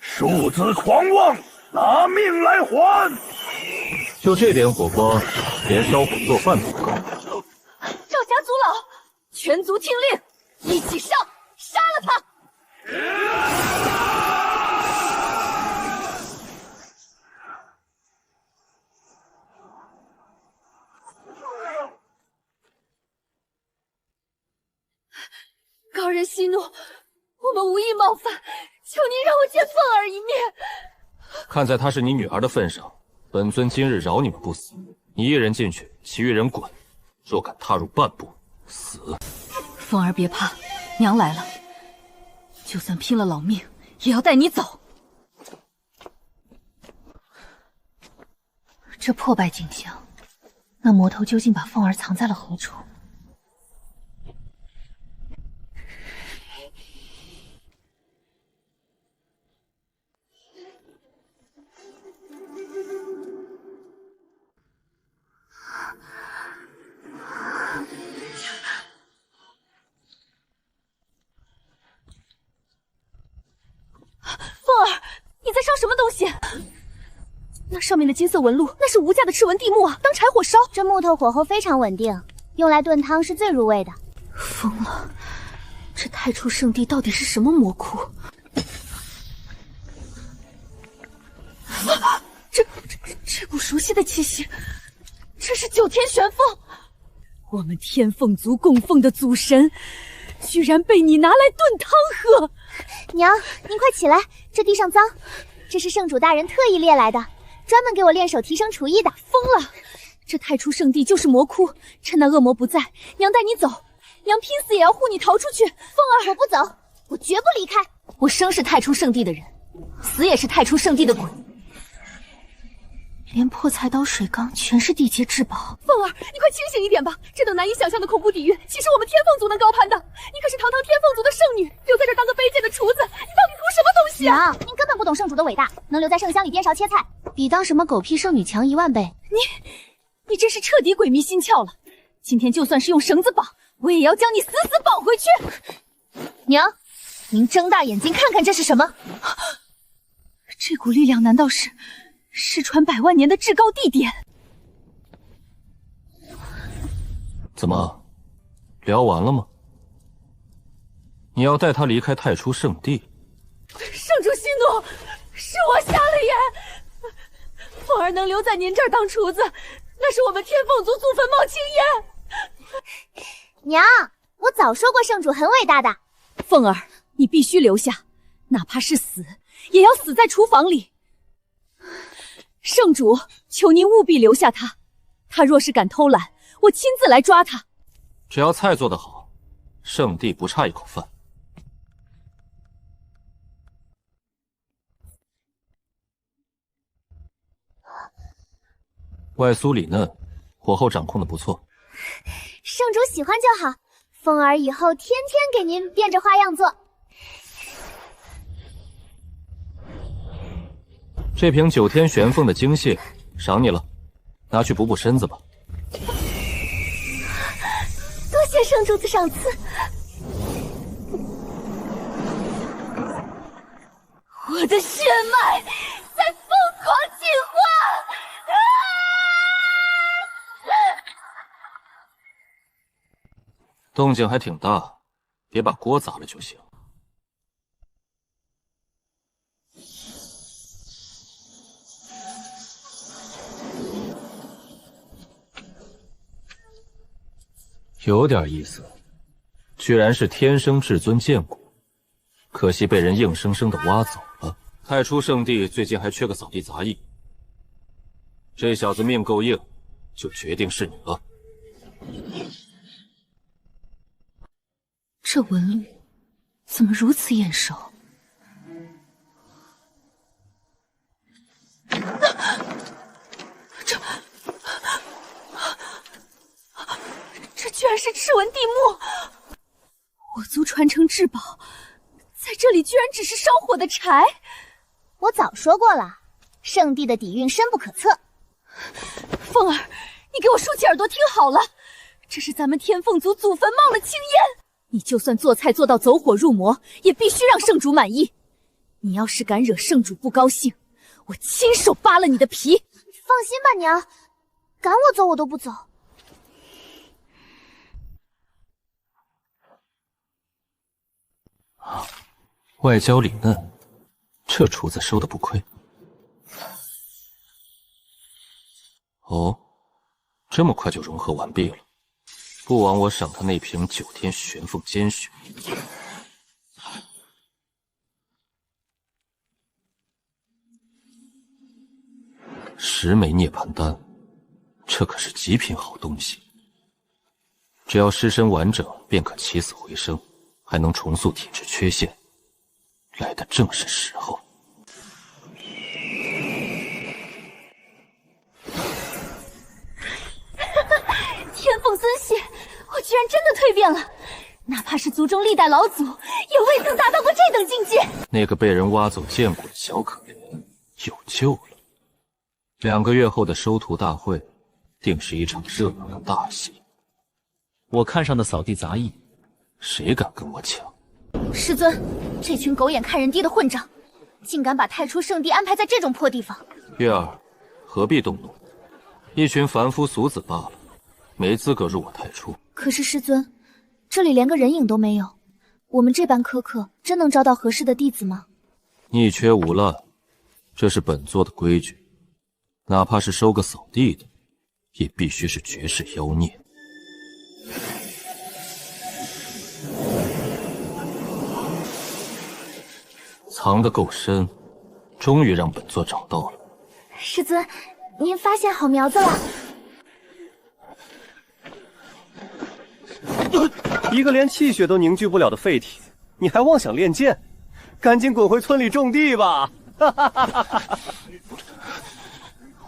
S9: 庶子狂妄，拿命来还！
S3: 就这点火光，连烧火做饭都不够。
S6: 赵家族老，全族听令，一起上，杀了他！
S7: 高人息怒，我们无意冒犯，求您让我见凤儿一面。
S3: 看在她是你女儿的份上，本尊今日饶你们不死。你一人进去，其余人滚。若敢踏入半步，死！
S6: 凤儿别怕，娘来了，就算拼了老命，也要带你走。
S7: 这破败景象，那魔头究竟把凤儿藏在了何处？凤儿，你在烧什么东西？那上面的金色纹路，那是无价的赤纹地木啊！当柴火烧，
S11: 这木头火候非常稳定，用来炖汤是最入味的。
S7: 疯了，这太初圣地到底是什么魔窟？这股熟悉的气息，这是九天玄凤，
S6: 我们天凤族供奉的祖神，居然被你拿来炖汤喝！
S11: 娘，您快起来，这地上脏，这是圣主大人特意猎来的，专门给我练手提升厨艺的。
S6: 疯了！这太初圣地就是魔窟，趁那恶魔不在，娘带你走，娘拼死也要护你逃出去。凤儿，
S11: 我不走，我绝不离开。
S6: 我生是太初圣地的人，死也是太初圣地的鬼。
S7: 连破菜刀、水缸全是地阶至宝。
S6: 凤儿，你快清醒一点吧！这等难以想象的恐怖底蕴，岂是我们天凤族能高攀的？你可是堂堂天凤族的圣女，留在这儿当个卑贱的厨子，你到底图什么东西啊？
S11: 娘，您根本不懂圣主的伟大，能留在圣乡里颠勺切菜，比当什么狗屁圣女强10000倍。
S6: 你真是彻底鬼迷心窍了！今天就算是用绳子绑，我也要将你死死绑回去！
S11: 娘，您睁大眼睛看看这是什么？
S6: 这股力量难道是失传100万年的至高地点？
S3: 怎么，聊完了吗？你要带他离开太初圣地？
S7: 圣主息怒，是我瞎了眼。凤儿能留在您这儿当厨子，那是我们天凤族祖坟冒青烟。
S11: 娘，我早说过圣主很伟大的。
S6: 凤儿，你必须留下，哪怕是死，也要死在厨房里。圣主，求您务必留下他。他若是敢偷懒，我亲自来抓他。
S3: 只要菜做得好，圣地不差一口饭。外酥里嫩，火候掌控的不错。
S11: 圣主喜欢就好，凤儿以后天天给您变着花样做。
S3: 这瓶9天玄凤的精血赏你了，拿去补补身子吧。
S11: 多谢圣主子赏赐。
S7: 我的血脉在疯狂进化！
S3: 动静还挺大，别把锅砸了就行。有点意思，居然是天生至尊剑骨，可惜被人硬生生的挖走了。太初圣地最近还缺个扫地杂役，这小子命够硬，就决定是你了。
S7: 这纹路
S6: 怎么如此眼熟？这居然是赤纹地木！我族传承至宝，在这里居然只是烧火的柴。
S11: 我早说过了，圣地的底蕴深不可测。
S6: 凤儿，你给我竖起耳朵听好了，这是咱们天凤族祖坟冒的青烟。你就算做菜做到走火入魔，也必须让圣主满意。你要是敢惹圣主不高兴，我亲手扒了你的皮。
S11: 放心吧，娘，赶我走我都不走。
S2: 外焦里嫩，这厨子收的不亏。哦，这么快就融合完毕了，不枉我赏他那瓶9天玄凤尖血。10枚涅槃丹，这可是极品好东西。只要尸身完整，便可起死回生，还能重塑体质缺陷，来的正是时候。
S6: 天凤尊血，我居然真的蜕变了！哪怕是族中历代老祖，也未曾达到过这等境界。
S2: 那个被人挖走剑骨的小可怜有救了。2个月后的收徒大会，定是一场热闹的大戏。
S4: 我看上的扫地杂役，
S2: 谁敢跟我抢？
S11: 师尊，这群狗眼看人低的混账，竟敢把太初圣地安排在这种破地方！
S2: 月儿，何必动怒？一群凡夫俗子罢了，没资格入我太初。
S11: 可是师尊，这里连个人影都没有，我们这般苛刻，真能招到合适的弟子吗？
S2: 宁缺毋滥，这是本座的规矩。哪怕是收个扫地的，也必须是绝世妖孽。藏得够深，终于让本座找到了。
S11: 师尊，您发现好苗子了。
S13: 一个连气血都凝聚不了的废体，你还妄想练剑？赶紧滚回村里种地吧！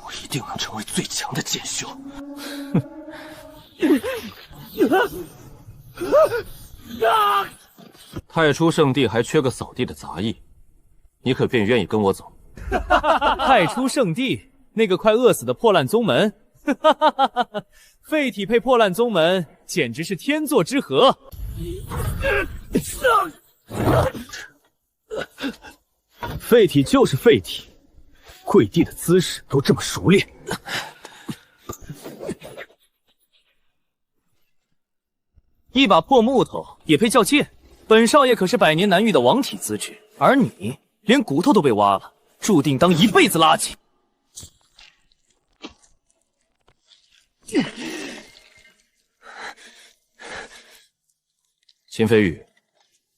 S2: 我一定能成为最强的剑修。太初圣地还缺个扫地的杂役，你可便愿意跟我走？
S4: 太初圣地那个快饿死的破烂宗门，废体配破烂宗门，简直是天作之合。
S8: 废体就是废体，跪地的姿势都这么熟练。
S4: 一把破木头也配叫剑？本少爷可是100年难遇的王体资质，而你连骨头都被挖了，注定当一辈子垃圾。
S2: 秦飞宇，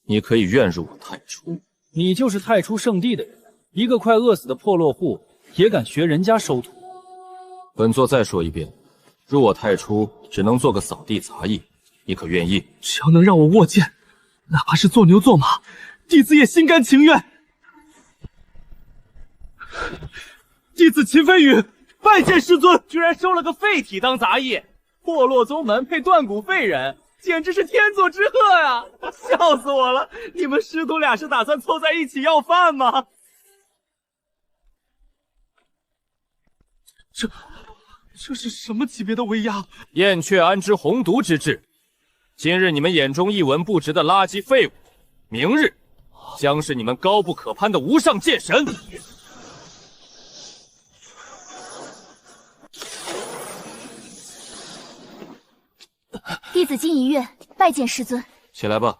S2: 你可以愿入我太初。
S4: 你就是太初圣地的人，一个快饿死的破落户也敢学人家收徒？
S2: 本座再说一遍，入我太初只能做个扫地杂役，你可愿意？
S5: 只要能让我握剑，哪怕是做牛做马，弟子也心甘情愿。弟子秦飞宇拜见师尊。
S4: 居然收了个废体当杂役，破落宗门配断骨废人，简直是天作之合呀！笑死我了！你们师徒俩是打算凑在一起要饭吗？
S5: 这是什么级别的威压？
S2: 燕雀安知鸿鹄之志？今日你们眼中一文不值的垃圾废物，明日将是你们高不可攀的无上剑神。
S11: 弟子金一月拜见师尊。
S2: 起来吧，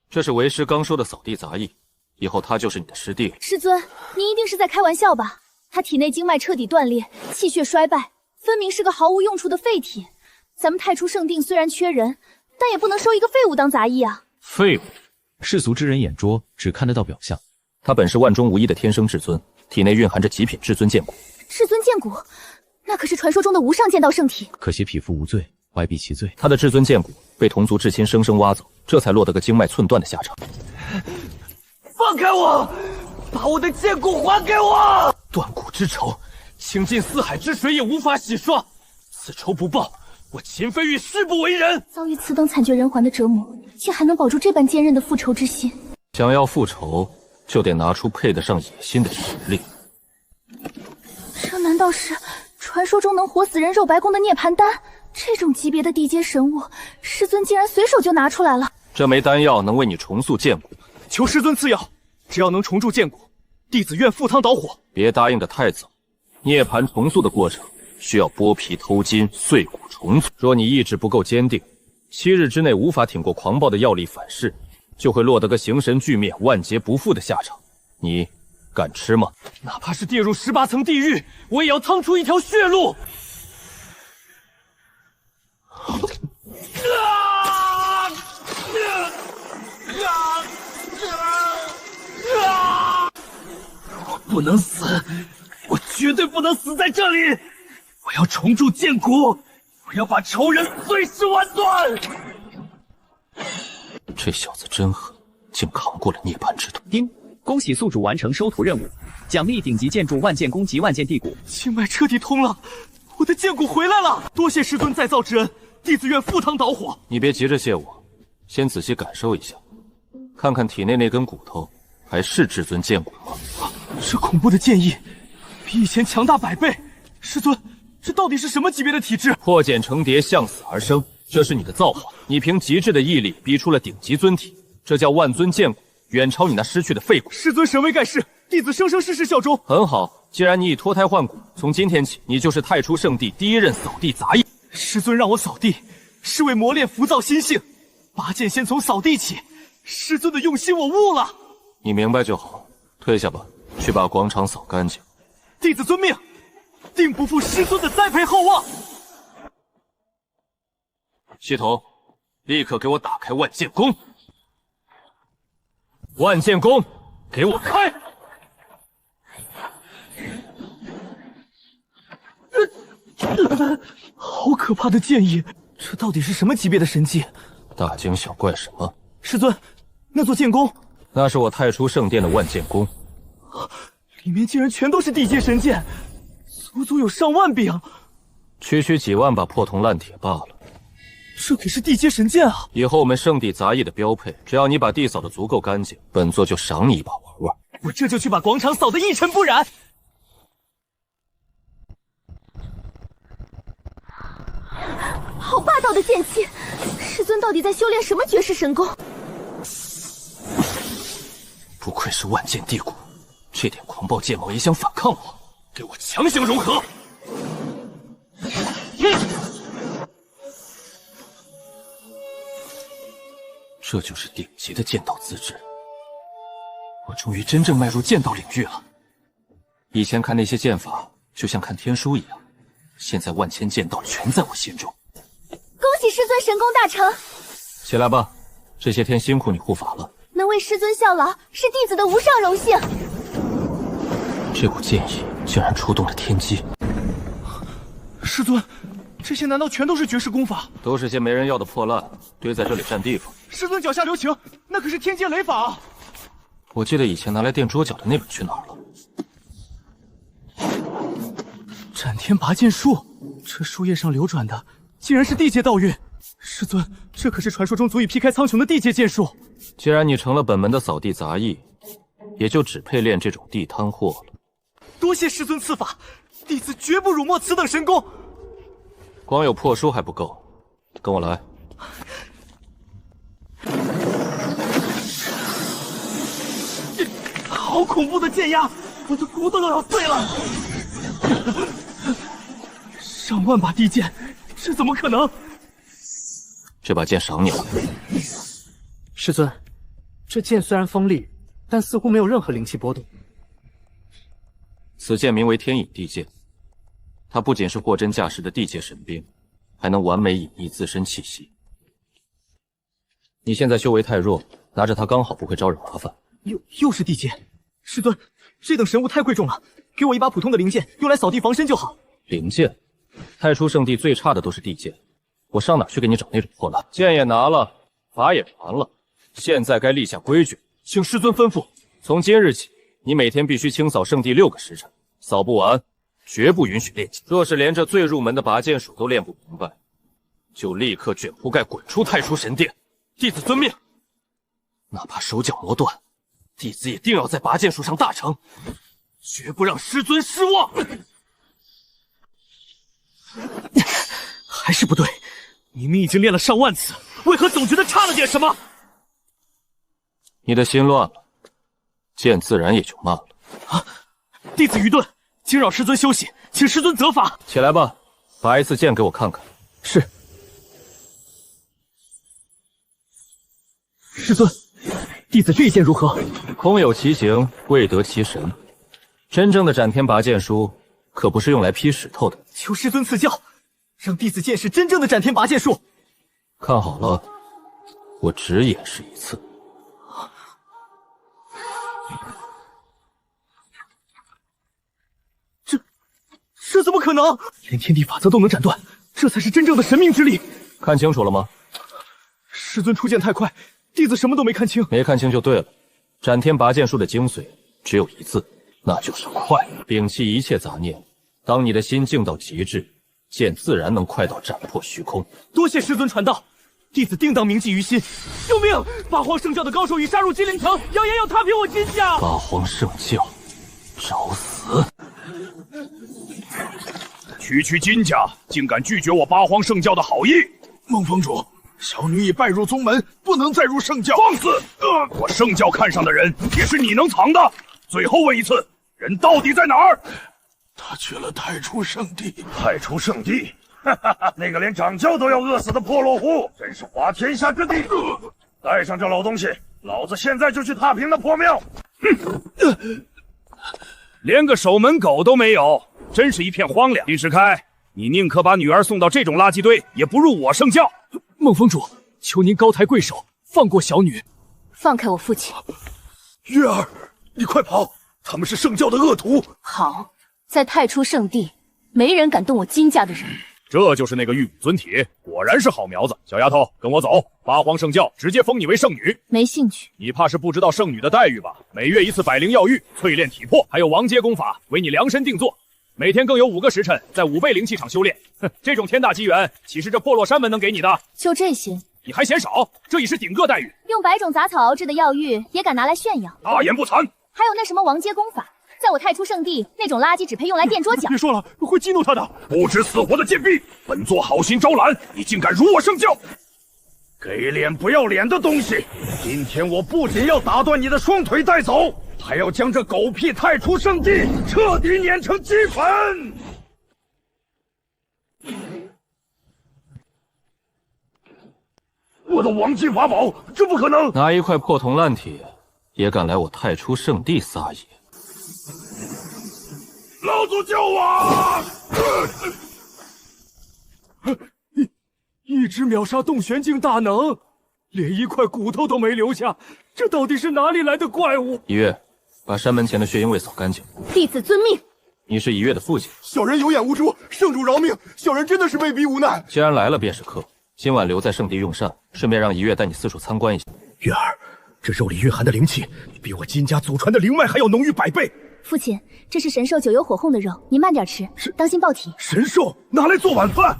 S2: 这是为师刚收的扫地杂役，以后他就是你的师弟了。
S6: 师尊，您一定是在开玩笑吧？他体内经脉彻底断裂，气血衰败，分明是个毫无用处的废体。咱们太初圣地虽然缺人，但也不能收一个废物当杂役啊！
S2: 废物，
S4: 世俗之人眼拙，只看得到表象。
S2: 他本是万中无一的天生至尊，体内蕴含着极品至尊剑骨。
S6: 至尊剑骨，那可是传说中的无上剑道圣体。
S4: 可惜匹夫无罪，歪避其罪。
S2: 他的至尊剑骨被同族至亲生生挖走，这才落得个经脉寸断的下场。
S1: 放开我！把我的剑骨还给我！
S3: 断骨之仇，倾尽四海之水也无法洗刷。此仇不报，我秦飞玉誓不为人。
S7: 遭遇此等惨绝人寰的折磨，却还能保住这般坚韧的复仇之心，
S3: 想要复仇，就得拿出配得上野心的实力。
S7: 这难道是传说中能活死人肉白宫的涅槃丹？这种级别的地阶神物，师尊竟然随手就拿出来了。
S3: 这枚丹药能为你重塑剑骨，
S4: 求师尊赐药，只要能重铸剑骨，弟子愿赴汤蹈火。
S3: 别答应得太早。涅槃重塑的过程需要剥皮偷筋、碎骨重组。若你意志不够坚定，7日之内无法挺过狂暴的药力反噬，就会落得个形神俱灭、万劫不复的下场。你敢吃吗？
S1: 哪怕是跌入18层地狱，我也要趟出一条血路！我不能死，我绝对不能死在这里！我要重铸剑骨，我要把仇人碎尸万段！
S3: 这小子真狠，竟扛过了涅槃之痛。
S14: 丁，恭喜宿主完成收徒任务，奖励顶级建筑万剑弓及万剑地骨。
S1: 经脉彻底通了，我的剑骨回来了！多谢师尊再造之恩，弟子愿赴汤蹈火。
S3: 你别急着谢我，先仔细感受一下，看看体内那根骨头还是至尊剑骨吗？
S1: 这恐怖的剑意，比以前强大100倍。师尊，这到底是什么级别的体质？
S3: 破茧成蝶，向死而生，这是你的造化。你凭极致的毅力逼出了顶级尊体，这叫万尊剑骨，远超你那失去的废骨。
S1: 师尊神威盖世，弟子生生世世效忠。
S3: 很好，既然你已脱胎换骨，从今天起，你就是太初圣地第一任扫地杂役。
S1: 师尊让我扫地，是为磨练浮躁心性。拔剑先从扫地起，师尊的用心我悟了。
S3: 你明白就好，退下吧，去把广场扫干净。
S1: 弟子遵命，定不负师尊的栽培厚望。
S3: 系统，立刻给我打开万剑弓！万剑弓，给我开！
S1: 好可怕的剑意，这到底是什么级别的神技？
S3: 大惊小怪什么？
S1: 师尊，那座剑弓，
S3: 那是我太初圣殿的万剑弓，
S1: 里面竟然全都是地阶神剑，足足有上万柄，
S3: 区区几万把破铜烂铁罢了。
S1: 这可是地阶神剑啊！
S3: 以后我们圣地杂役的标配，只要你把地扫得足够干净，本座就赏你一把玩玩。
S1: 我这就去把广场扫得一尘不染。
S7: 好霸道的剑气！师尊到底在修炼什么绝世神功？
S3: 不愧是万剑地骨，这点狂暴剑魔也想反抗我，给我强行融合！这就是顶级的剑道资质，我终于真正迈入剑道领域了。以前看那些剑法就像看天书一样，现在万千剑道全在我心中。
S7: 恭喜师尊神功大成！
S3: 起来吧，这些天辛苦你护法了。
S7: 能为师尊效劳，是弟子的无上荣幸。
S3: 这股剑意竟然触动了天机。
S1: 师尊，这些难道全都是绝世功法？
S3: 都是些没人要的破烂，堆在这里占地方。
S1: 师尊脚下留情，那可是天阶雷法啊！
S3: 我记得以前拿来垫桌脚的那本去哪儿了？
S1: 斩天拔剑术，这书页上流转的竟然是地阶道韵。师尊，这可是传说中足以劈开苍穹的地阶剑术。
S3: 既然你成了本门的扫地杂役，也就只配练这种地摊货了。
S1: 多谢师尊赐法，弟子绝不辱没此等神功。
S3: 光有破书还不够，跟我来。
S1: 好恐怖的剑压，我的骨头都要碎了！上万把地剑，这怎么可能？
S3: 这把剑赏你了。
S15: 师尊，这剑虽然锋利，但似乎没有任何灵气波动。
S3: 此剑名为天隐地剑，它不仅是货真价实的地界神兵，还能完美隐匿自身气息。你现在修为太弱，拿着它刚好不会招惹麻烦。
S1: 又是地剑，师尊，这等神物太贵重了，给我一把普通的灵剑，用来扫地防身就好。
S3: 灵剑，太初圣地最差的都是地剑，我上哪去给你找那种破烂？剑也拿了，法也传了，现在该立下规矩，请师尊吩咐。从今日起，你每天必须清扫圣地6个时辰，扫不完，绝不允许炼剑。若是连这最入门的拔剑术都练不明白，就立刻卷铺盖滚出太初神殿。弟子遵命。哪怕手脚磨断，弟子也定要在拔剑术上大成，绝不让师尊失望。
S5: 还是不对，明明已经练了上万次，为何总觉得差了点什么？
S3: 你的心乱了，剑自然也就慢了。
S5: 啊！弟子愚钝，惊扰师尊休息，请师尊责罚。
S3: 起来吧，拔一次剑给我看看。
S5: 是。师尊，弟子这一剑如何？
S3: 空有其形，未得其神。真正的斩天拔剑书，可不是用来劈石头的。
S5: 求师尊赐教，让弟子见识真正的斩天拔剑术。
S3: 看好了，我只演示一次。
S5: 这怎么可能？连天地法则都能斩断，这才是真正的神明之力。
S3: 看清楚了吗？
S5: 师尊出剑太快，弟子什么都没看清。
S3: 没看清就对了。斩天拔剑术的精髓只有一字，那就是快。摒弃一切杂念，当你的心静到极致，剑自然能快到斩破虚空。
S5: 多谢师尊传道，弟子定当铭记于心。救命！八荒圣教的高手已杀入金陵城，谣言要踏平我金家。
S3: 八荒圣教，找死！
S9: 区金家竟敢拒绝我八荒圣教的好意！
S16: 孟峰主，小女已拜入宗门，不能再入圣教。
S9: 放肆！我圣教看上的人也是你能藏的。最后问一次，人到底在哪儿？
S16: 他去了太初圣地。
S9: 太初圣地？哈哈哈！那个连掌教都要饿死的破落户，真是滑天下之地！带上这老东西，老子现在就去踏平那破庙！哼！连个守门狗都没有，真是一片荒凉。林世开，你宁可把女儿送到这种垃圾堆，也不入我圣教。
S5: 孟峰主，求您高抬贵手，放过小女。
S12: 放开我父亲！
S16: 月儿，你快跑！他们是圣教的恶徒。
S12: 好，在太初圣地，没人敢动我金家的人。
S9: 这就是那个玉骨尊体，果然是好苗子。小丫头，跟我走，八荒圣教直接封你为圣女。
S12: 没兴趣。
S9: 你怕是不知道圣女的待遇吧？每月1次百灵药浴，淬炼体魄，还有王阶功法为你量身定做。每天更有5个时辰在5倍灵气场修炼。哼，这种天大机缘，岂是这破落山门能给你的？
S12: 就这些，
S9: 你还嫌少？这已是顶个待遇。
S11: 用百种杂草熬制的药浴也敢拿来炫耀？
S9: 大言不惭！
S11: 还有那什么王阶功法，在我太初圣地，那种垃圾只配用来垫桌脚。
S5: 别说了，会激怒他的。
S9: 不知死活的贱婢，本座好心招揽，你竟敢辱我圣教！给脸不要脸的东西！今天我不仅要打断你的双腿带走，还要将这狗屁太初圣地彻底碾成齑粉！我的王级法宝，这不可能！
S3: 拿一块破铜烂铁，也敢来我太初圣地撒野？
S9: 老祖救我！
S5: 一只秒杀洞玄境大能，连一块骨头都没留下，这到底是哪里来的怪物？
S3: 一月，把山门前的血鹰卫扫干净。
S12: 弟子遵命。
S3: 你是一月的父亲，
S16: 小人有眼无珠，圣主饶命！小人真的是被逼无奈。
S3: 既然来了便是客，今晚留在圣地用膳，顺便让一月带你四处参观一下。
S8: 月儿，这肉里蕴含的灵气，比我金家祖传的灵脉还要浓郁100倍。
S11: 父亲，这是神兽9幽火候的肉，您慢点吃，当心爆体。
S8: 神兽拿来做晚饭。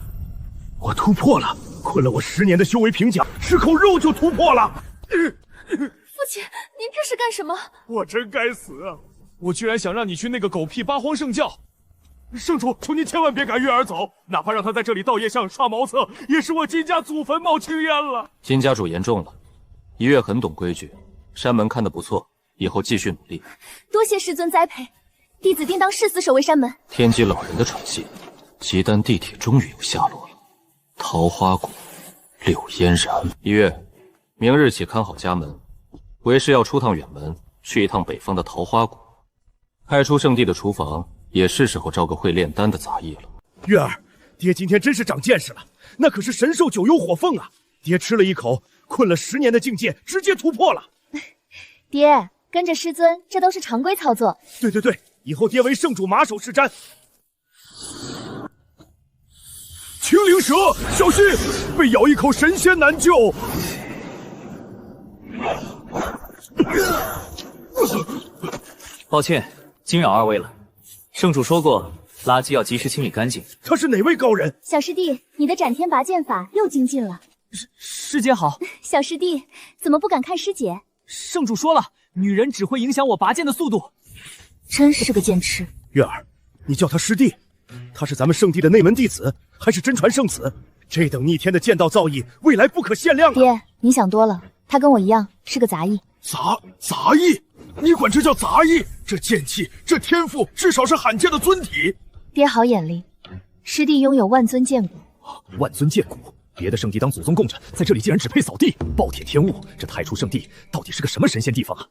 S8: 我突破了，困了我10年的修为瓶颈，吃口肉就突破了。
S7: 父亲，您这是干什么？
S5: 我真该死啊！我居然想让你去那个狗屁八荒圣教。圣主，求您千万别赶月儿走，哪怕让他在这里道业上刷茅厕，也是我金家祖坟冒青烟了。
S3: 金家主言重了，一月很懂规矩，山门看得不错，以后继续努力。
S11: 多谢师尊栽培，弟子定当誓死守卫山门。
S3: 天机老人的传信，极丹地铁终于有下落了。桃花谷，柳嫣然。一月，明日起看好家门，为师要出趟远门，去一趟北方的桃花谷。太初圣地的厨房也是时候招个会炼丹的杂役了。
S8: 月儿，爹今天真是长见识了，那可是神兽9幽火凤啊！爹吃了一口，困了10年的境界直接突破了。
S11: 爹，跟着师尊，这都是常规操作。
S8: 对对对，以后爹为圣主马首是瞻。青灵蛇，小心，被咬一口神仙难救。
S14: 抱歉惊扰二位了。圣主说过，垃圾要及时清理干净。
S9: 他是哪位高人？
S11: 小师弟，你的斩天拔剑法又精进了。
S4: 师姐好。
S11: 小师弟，怎么不敢看师姐？
S4: 圣主说了，女人只会影响我拔剑的速度。
S11: 真是个剑痴。
S8: 月儿，你叫他师弟，他是咱们圣地的内门弟子，还是真传圣子？这等逆天的剑道造诣，未来不可限量啊！
S11: 爹，你想多了，他跟我一样是个杂役。
S16: 杂役？你管这叫杂役？这剑气，这天赋，至少是罕见的尊体。
S11: 爹好眼力，师弟拥有万尊剑骨。
S10: 万尊剑骨，别的圣地当祖宗供着，在这里竟然只配扫地，暴殄天物。这太初圣地到底是个什么神仙地方啊？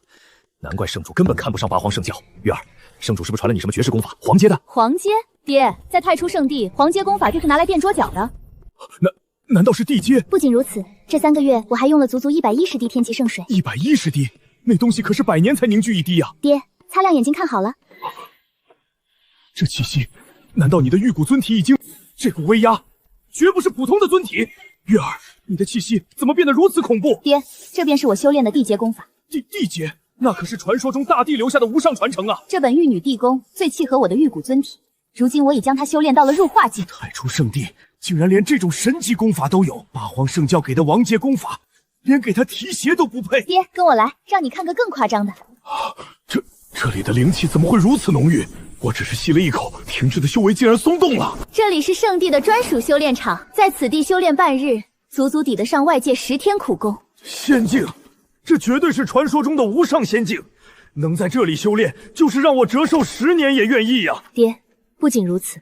S10: 难怪圣主根本看不上八荒圣教。月儿，圣主是不是传了你什么绝世功法？黄阶的？
S6: 黄阶？爹，在太初圣地，黄阶功法就是拿来垫桌脚的。
S16: 难道是地阶？
S11: 不仅如此，这3个月我还用了足110滴天级圣水。
S16: 110滴，那东西可是100年才凝聚一滴啊！
S11: 爹，擦亮眼睛看好了。
S16: 这气息，难道你的玉骨尊体已经……这股威压，绝不是普通的尊体。月儿，你的气息怎么变得如此恐怖？
S11: 爹，这便是我修炼的地阶功法。
S16: 地阶，那可是传说中大帝留下的无上传承啊！
S6: 这本玉女地宫最契合我的玉骨尊体，如今我已将它修炼到了入化境。
S8: 太初圣地竟然连这种神级功法都有，八荒圣教给的王阶功法，连给他提鞋都不配。
S11: 爹，跟我来，让你看个更夸张的。
S16: 这里的灵气怎么会如此浓郁？我只是吸了一口，停滞的修为竟然松动了。
S6: 这里是圣地的专属修炼场，在此地修炼半日，足足抵得上外界10天苦功。
S8: 仙境，这绝对是传说中的无上仙境，能在这里修炼，就是让我折寿10年也愿意呀！
S6: 爹，不仅如此，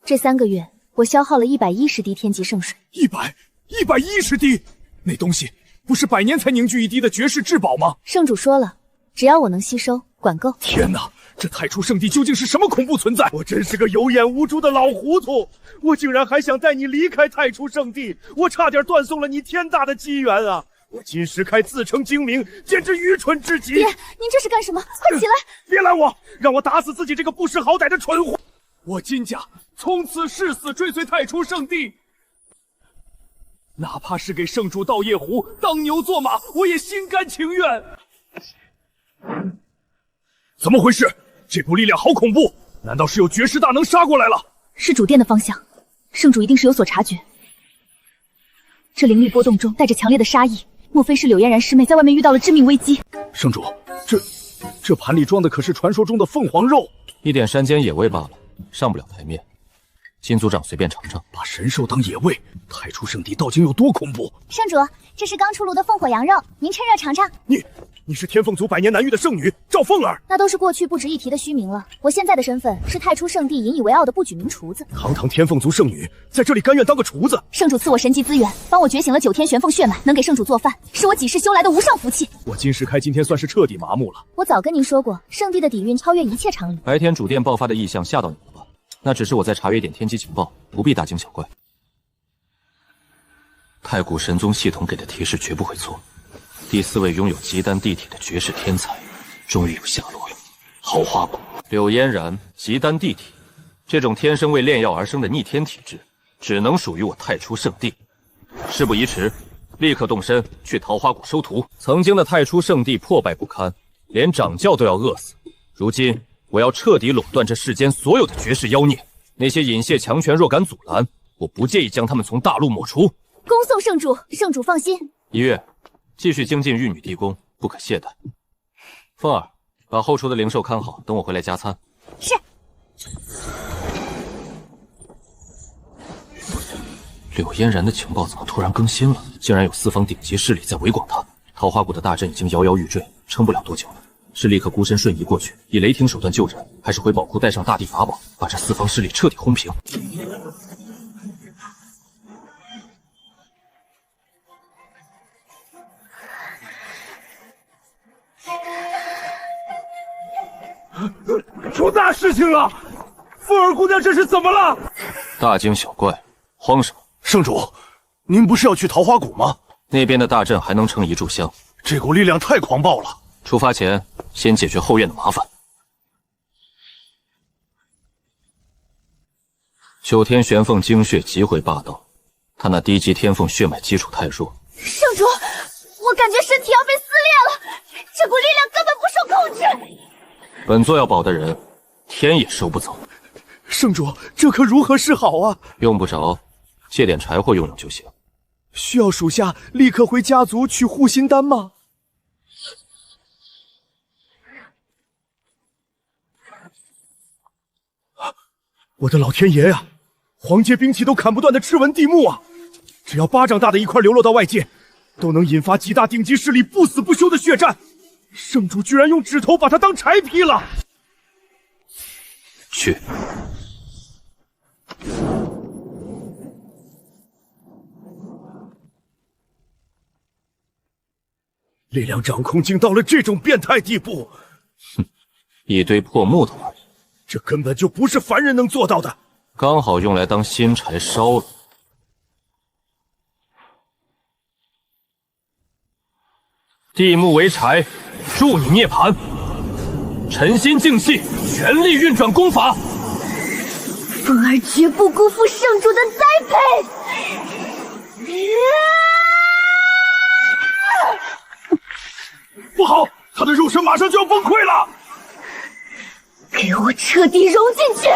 S6: 这3个月我消耗了110滴天级圣水。
S16: 110滴，那东西不是100年才凝聚一滴的绝世至宝吗？
S6: 圣主说了，只要我能吸收，管够。
S16: 天哪！这太初圣地究竟是什么恐怖存在？
S8: 我真是个有眼无珠的老糊涂，我竟然还想带你离开太初圣地，我差点断送了你天大的机缘啊！我金石开自称精明，简直愚蠢至极。
S6: 爹，您这是干什么？快起来！
S8: 别拦我，让我打死自己这个不识好歹的蠢货！
S16: 我金家从此誓死追随太初圣地，哪怕是给圣主倒夜壶当牛做马，我也心甘情愿。怎么回事？这股力量好恐怖！难道是有绝世大能杀过来了？
S6: 是主殿的方向，圣主一定是有所察觉。这灵力波动中带着强烈的杀意，莫非是柳嫣然师妹在外面遇到了致命危机？
S16: 圣主，这盘里装的可是传说中的凤凰肉，
S2: 一点山间野味罢了，上不了台面。金族长随便尝尝。
S16: 把神兽当野味，太初圣地道经有多恐怖？
S11: 圣主，这是刚出炉的凤火羊肉，您趁热尝尝。
S8: 你是天凤族100年难遇的圣女赵凤儿，
S11: 那都是过去不值一提的虚名了。我现在的身份是太初圣地引以为傲的不举名厨子。
S8: 堂堂天凤族圣女，在这里甘愿当个厨子？
S6: 圣主赐我神级资源，帮我觉醒了9天玄凤血脉，能给圣主做饭，是我几世修来的无上福气。
S16: 我金石开今天算是彻底麻木了。
S6: 我早跟您说过，圣地的底蕴超越一切常理。
S2: 白天主殿爆发的异象吓到你了吧？那只是我在查阅点天机情报，不必大惊小怪。太古神宗系统给的提示绝不会错。第4位拥有极丹地体的绝世天才，终于有下落了。桃花谷，柳嫣然，极丹地体，这种天生为炼药而生的逆天体质，只能属于我太初圣地。事不宜迟，立刻动身去桃花谷收徒。曾经的太初圣地破败不堪，连掌教都要饿死。如今我要彻底垄断这世间所有的绝世妖孽，那些隐泄强权若敢阻拦，我不介意将他们从大陆抹除。
S6: 恭送圣主，圣主放心。
S2: 一月，继续精进玉女地宫，不可懈怠。凤儿，把后厨的灵兽看好，等我回来加餐。
S11: 是。
S2: 柳嫣然的情报怎么突然更新了？竟然有4方顶级势力在围广他。桃花谷的大阵已经摇摇欲坠，撑不了多久了。是立刻孤身瞬移过去，以雷霆手段救人，还是回宝库带上大地法宝，把这4方势力彻底轰平？
S8: 出大事情了！凤儿姑娘这是怎么了？
S2: 大惊小怪，慌什么？
S8: 圣主，您不是要去桃花谷吗？
S2: 那边的大阵还能撑一炷香，
S8: 这股力量太狂暴了。
S2: 出发前，先解决后院的麻烦。9天玄凤精血极为霸道，他那低级天凤血脉基础太弱。
S6: 圣主，我感觉身体要被撕裂了，这股力量根本不受控制。
S2: 本座要保的人，天也收不走。
S16: 圣主，这可如何是好啊？
S2: 用不着，借点柴火用用就行。
S16: 需要属下立刻回家族取护心丹吗？我的老天爷呀！皇阶兵器都砍不断的赤纹地木啊！只要巴掌大的一块流落到外界，都能引发几大顶级势力不死不休的血战。圣主居然用指头把它当柴劈了！
S2: 去。
S16: 力量掌控竟到了这种变态地步！
S2: 哼，一堆破木头而已，
S16: 这根本就不是凡人能做到的。
S2: 刚好用来当新柴烧了。地木为柴，助你涅槃。沉心静气，全力运转功法。
S7: 凤儿绝不辜负圣主的栽培。
S16: 不好，他的肉身马上就要崩溃了！
S7: 给我彻底融进去！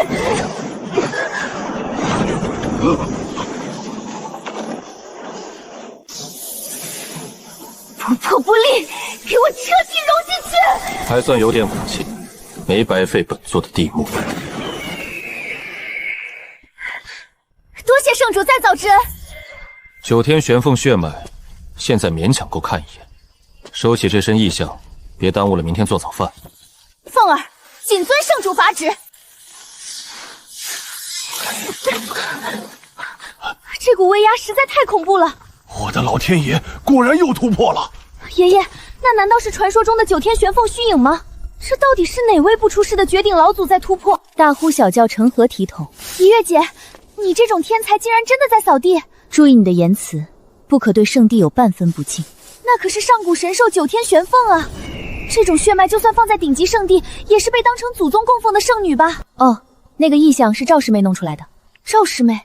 S7: 不破不立，给我彻底融进去！
S2: 还算有点骨气，没白费本座的地木。
S7: 多谢圣主再造之恩。
S2: 9天玄凤血脉，现在勉强够看一眼。收起这身异象，别耽误了明天做早饭。
S7: 凤儿，谨遵圣主法旨。这股威压实在太恐怖了。
S16: 我的老天爷，果然又突破了！
S7: 爷爷，那难道是传说中的9天玄凤虚影吗？这到底是哪位不出世的绝顶老祖在突破？
S6: 大呼小叫成何体统？
S7: 璃月姐，你这种天才竟然真的在扫地！
S6: 注意你的言辞，不可对圣地有半分不敬。
S7: 那可是上古神兽9天玄凤啊！这种血脉就算放在顶级圣地，也是被当成祖宗供奉的圣女吧？
S6: 哦，那个异象是赵师妹弄出来的。
S7: 赵师妹，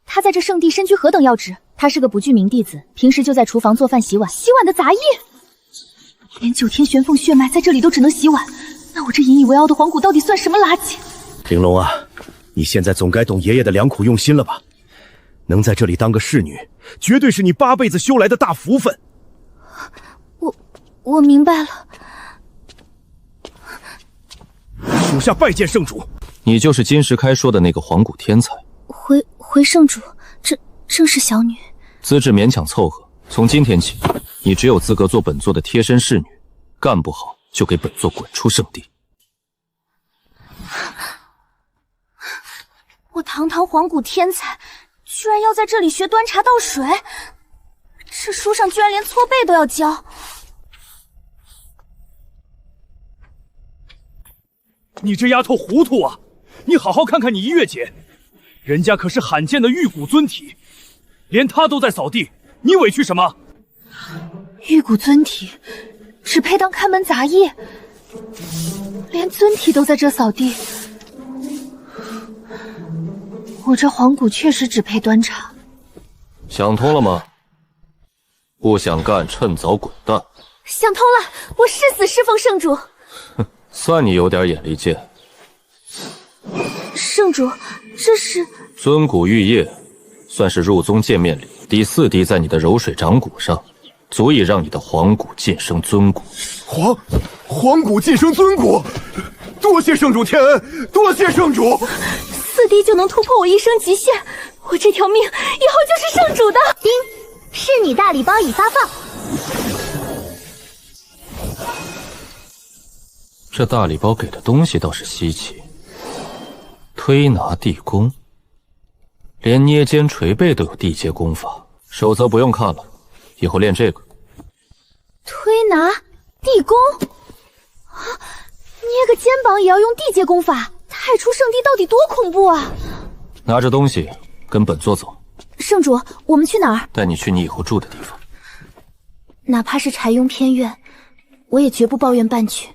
S6: 她在这圣地身居何等要职？她是个不具名弟子，平时就在厨房做饭洗碗。
S7: 洗碗的杂役，连9天玄凤血脉在这里都只能洗碗，那我这引以为傲的皇骨到底算什么垃圾？
S8: 玲珑啊，你现在总该懂爷爷的良苦用心了吧？能在这里当个侍女，绝对是你8辈子修来的大福分。
S7: 我明白了。
S16: 属下拜见圣主。
S2: 你就是金石开说的那个黄骨天才。
S7: 回圣主，这正是小女。
S2: 资质勉强凑合。从今天起，你只有资格做本座的贴身侍女，干不好就给本座滚出圣地。
S7: 我堂堂黄骨天才，居然要在这里学端茶倒水，这书上居然连搓背都要教。
S16: 你这丫头糊涂啊！你好好看看你一月姐，人家可是罕见的玉骨尊体，连她都在扫地，你委屈什么？
S7: 玉骨尊体只配当看门杂役，连尊体都在这扫地，我这黄骨确实只配端茶。
S2: 想通了吗？不想干，趁早滚蛋。
S7: 想通了，我誓死侍奉圣主。
S2: 哼，算你有点眼力见。
S7: 圣主，这是
S2: 尊骨玉液，算是入宗见面礼，滴4滴在你的柔水掌骨上，足以让你的黄骨晋升尊骨。
S16: 黄骨晋升尊骨，多谢圣主天恩，多谢圣主。
S7: 4滴就能突破我一生极限，我这条命以后就是圣主的。
S11: 丁，侍女大礼包已发放。
S2: 这大礼包给的东西倒是稀奇，推拿地功，连捏肩捶背都有地阶功法，守则不用看了，以后练这个。
S7: 推拿地功啊，捏个肩膀也要用地阶功法，太初圣地到底多恐怖啊！
S2: 拿着东西跟本座走。
S7: 圣主，我们去哪儿？
S2: 带你去你以后住的地方。
S7: 哪怕是柴庸偏院，我也绝不抱怨半句。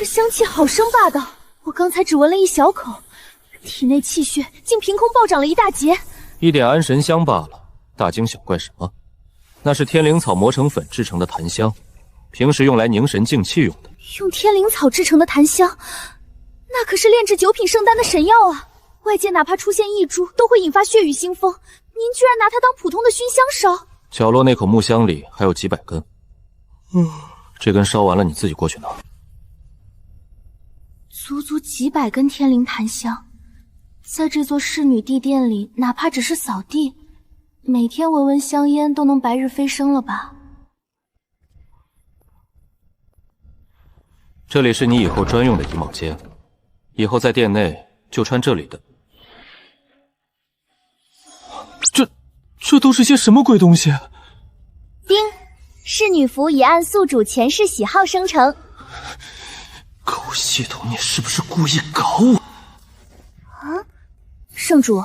S7: 这香气好生霸道，我刚才只闻了一小口，体内气血竟凭空暴涨了一大截。
S3: 一点安神香罢了，大惊小怪什么？那是天灵草磨成粉制成的檀香，平时用来凝神静气用的。
S7: 用天灵草制成的檀香，那可是炼制9品圣丹的神药啊！外界哪怕出现异株，都会引发血雨腥风。您居然拿它当普通的熏香烧？
S3: 角落那口木箱里还有几百根。这根烧完了，你自己过去拿。
S7: 足足几百根天灵檀香，在这座侍女地殿里，哪怕只是扫地，每天闻闻香烟都能白日飞升了吧？
S3: 这里是你以后专用的衣帽间，以后在殿内就穿这里的。这都是些什么鬼东西？
S11: 丁，侍女服已按宿主前世喜好生成。
S3: 狗系统，你是不是故意搞我？
S7: 啊，圣主，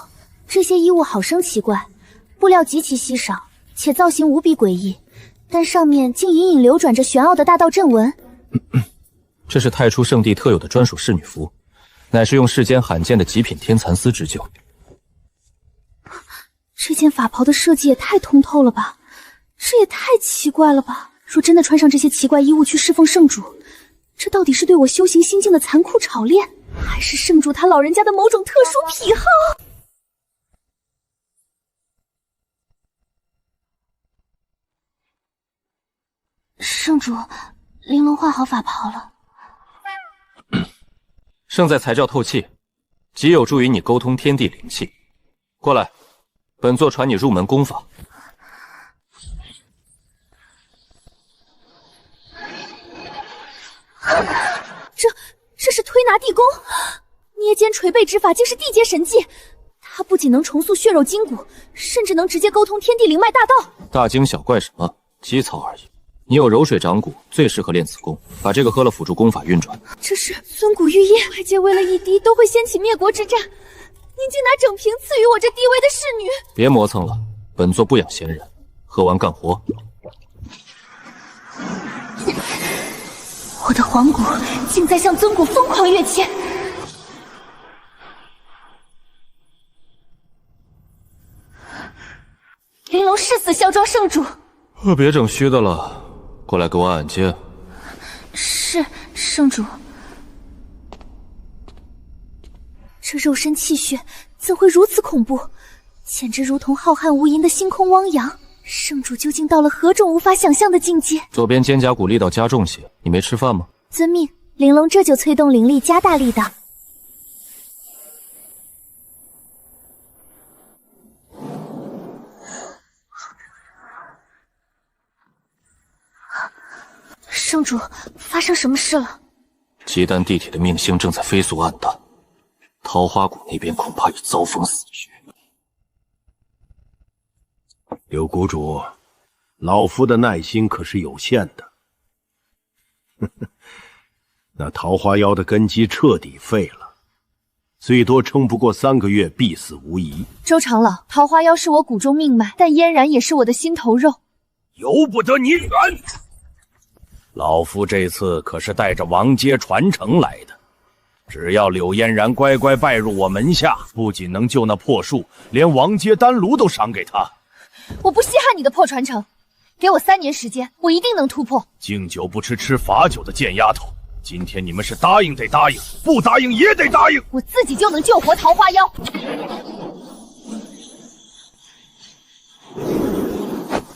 S7: 这些衣物好生奇怪，布料极其稀少，且造型无比诡异，但上面竟隐隐流转着玄奥的大道阵纹。
S3: 这是太初圣地特有的专属侍女服，乃是用世间罕见的极品天蚕丝织就。
S7: 这件法袍的设计也太通透了吧，这也太奇怪了吧！若真的穿上这些奇怪衣物去侍奉圣主，这到底是对我修行心境的残酷炒练，还是圣主他老人家的某种特殊癖好？圣主，玲珑换好法袍了。
S3: 胜在才教透气，极有助于你沟通天地灵气。过来，本座传你入门功法。
S7: 这是推拿地功，捏肩捶背之法竟是地阶神技。它不仅能重塑血肉筋骨，甚至能直接沟通天地灵脉大道。
S3: 大惊小怪什么？基草而已。你有柔水掌骨，最适合练此功。把这个喝了，辅助功法运转。
S7: 这是尊骨玉液，外界为了一滴都会掀起灭国之战，您竟拿整瓶赐予我这低微的侍女！
S3: 别磨蹭了，本座不养闲人，喝完干活。
S7: 我的黄骨竟在向尊骨疯狂跃迁。玲珑誓死效忠圣主。
S3: 别整虚的了，过来给我按肩。
S7: 是，圣主。这肉身气血怎会如此恐怖？简直如同浩瀚无垠的星空汪洋。圣主究竟到了何种无法想象的境界？
S3: 左边肩胛骨力道加重些，你没吃饭吗？
S7: 遵命，玲珑这就催动灵力，加大力道。圣主，发生什么事了？
S3: 极丹地体的命星正在飞速暗淡，桃花谷那边恐怕已遭逢死局。
S8: 柳谷主，老夫的耐心可是有限的。那桃花妖的根基彻底废了，最多撑不过3个月，必死无疑。
S7: 周长老，桃花妖是我骨中命脉，但嫣然也是我的心头肉，
S9: 由不得你远。老夫这次可是带着王阶传承来的，只要柳嫣然乖乖拜入我门下，不仅能救那破树，连王阶丹炉都赏给他。
S7: 我不稀罕你的破传承，给我3年时间，我一定能突破。
S9: 敬酒不吃吃罚酒的贱丫头，今天你们是答应得答应，不答应也得答应。
S7: 我自己就能救活桃花妖。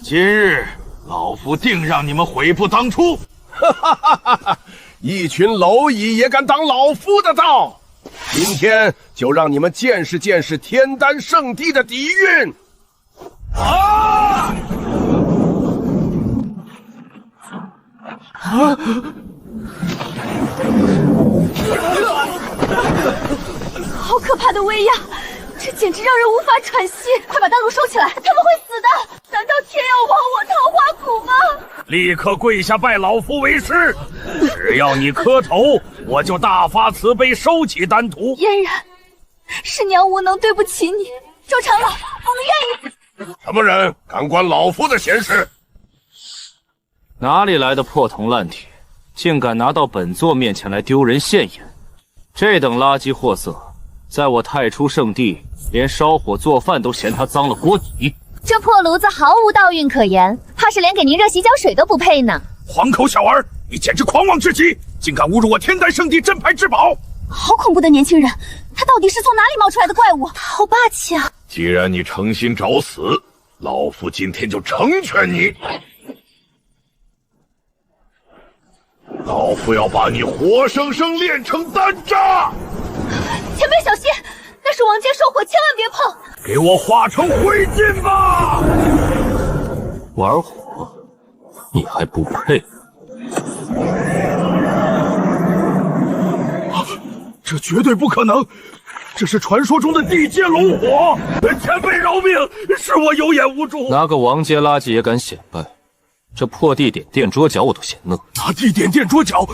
S9: 今日老夫定让你们悔不当初！
S8: 哈哈哈哈哈！一群蝼蚁也敢挡老夫的道！今天就让你们见识见识天丹圣地的底蕴！啊！
S7: 好可怕的威压，这简直让人无法喘息！快把丹炉收起来，他们会死的！难道天要亡我桃花谷吗？
S9: 立刻跪下拜老夫为师！只要你磕头，我就大发慈悲收起丹徒。
S7: 嫣然，是娘无能，对不起你。周长老，我们愿意。
S9: 什么人敢管老夫的闲事？
S3: 哪里来的破铜烂铁，
S4: 竟敢拿到本座面前来丢人现眼，这等垃圾货色，在我太初圣地，连烧火做饭都嫌它脏了锅底。
S11: 这破炉子毫无道韵可言，怕是连给您热洗脚水都不配呢。
S9: 黄口小儿，你简直狂妄至极，竟敢侮辱我天丹圣地镇牌至宝！
S7: 好恐怖的年轻人，他到底是从哪里冒出来的怪物？他好霸气啊！
S9: 既然你诚心找死，老夫今天就成全你。老夫要把你活生生炼成丹渣！
S7: 前辈小心，那是王阶兽火，千万别碰！
S9: 给我化成灰烬吧！
S2: 玩火，你还不配！
S9: 这绝对不可能！这是传说中的地阶龙火！前辈饶命，是我有眼无珠。
S2: 拿个王阶垃圾也敢显摆，这破地点垫桌脚我都嫌讷。
S9: 拿地点垫桌脚，
S7: 居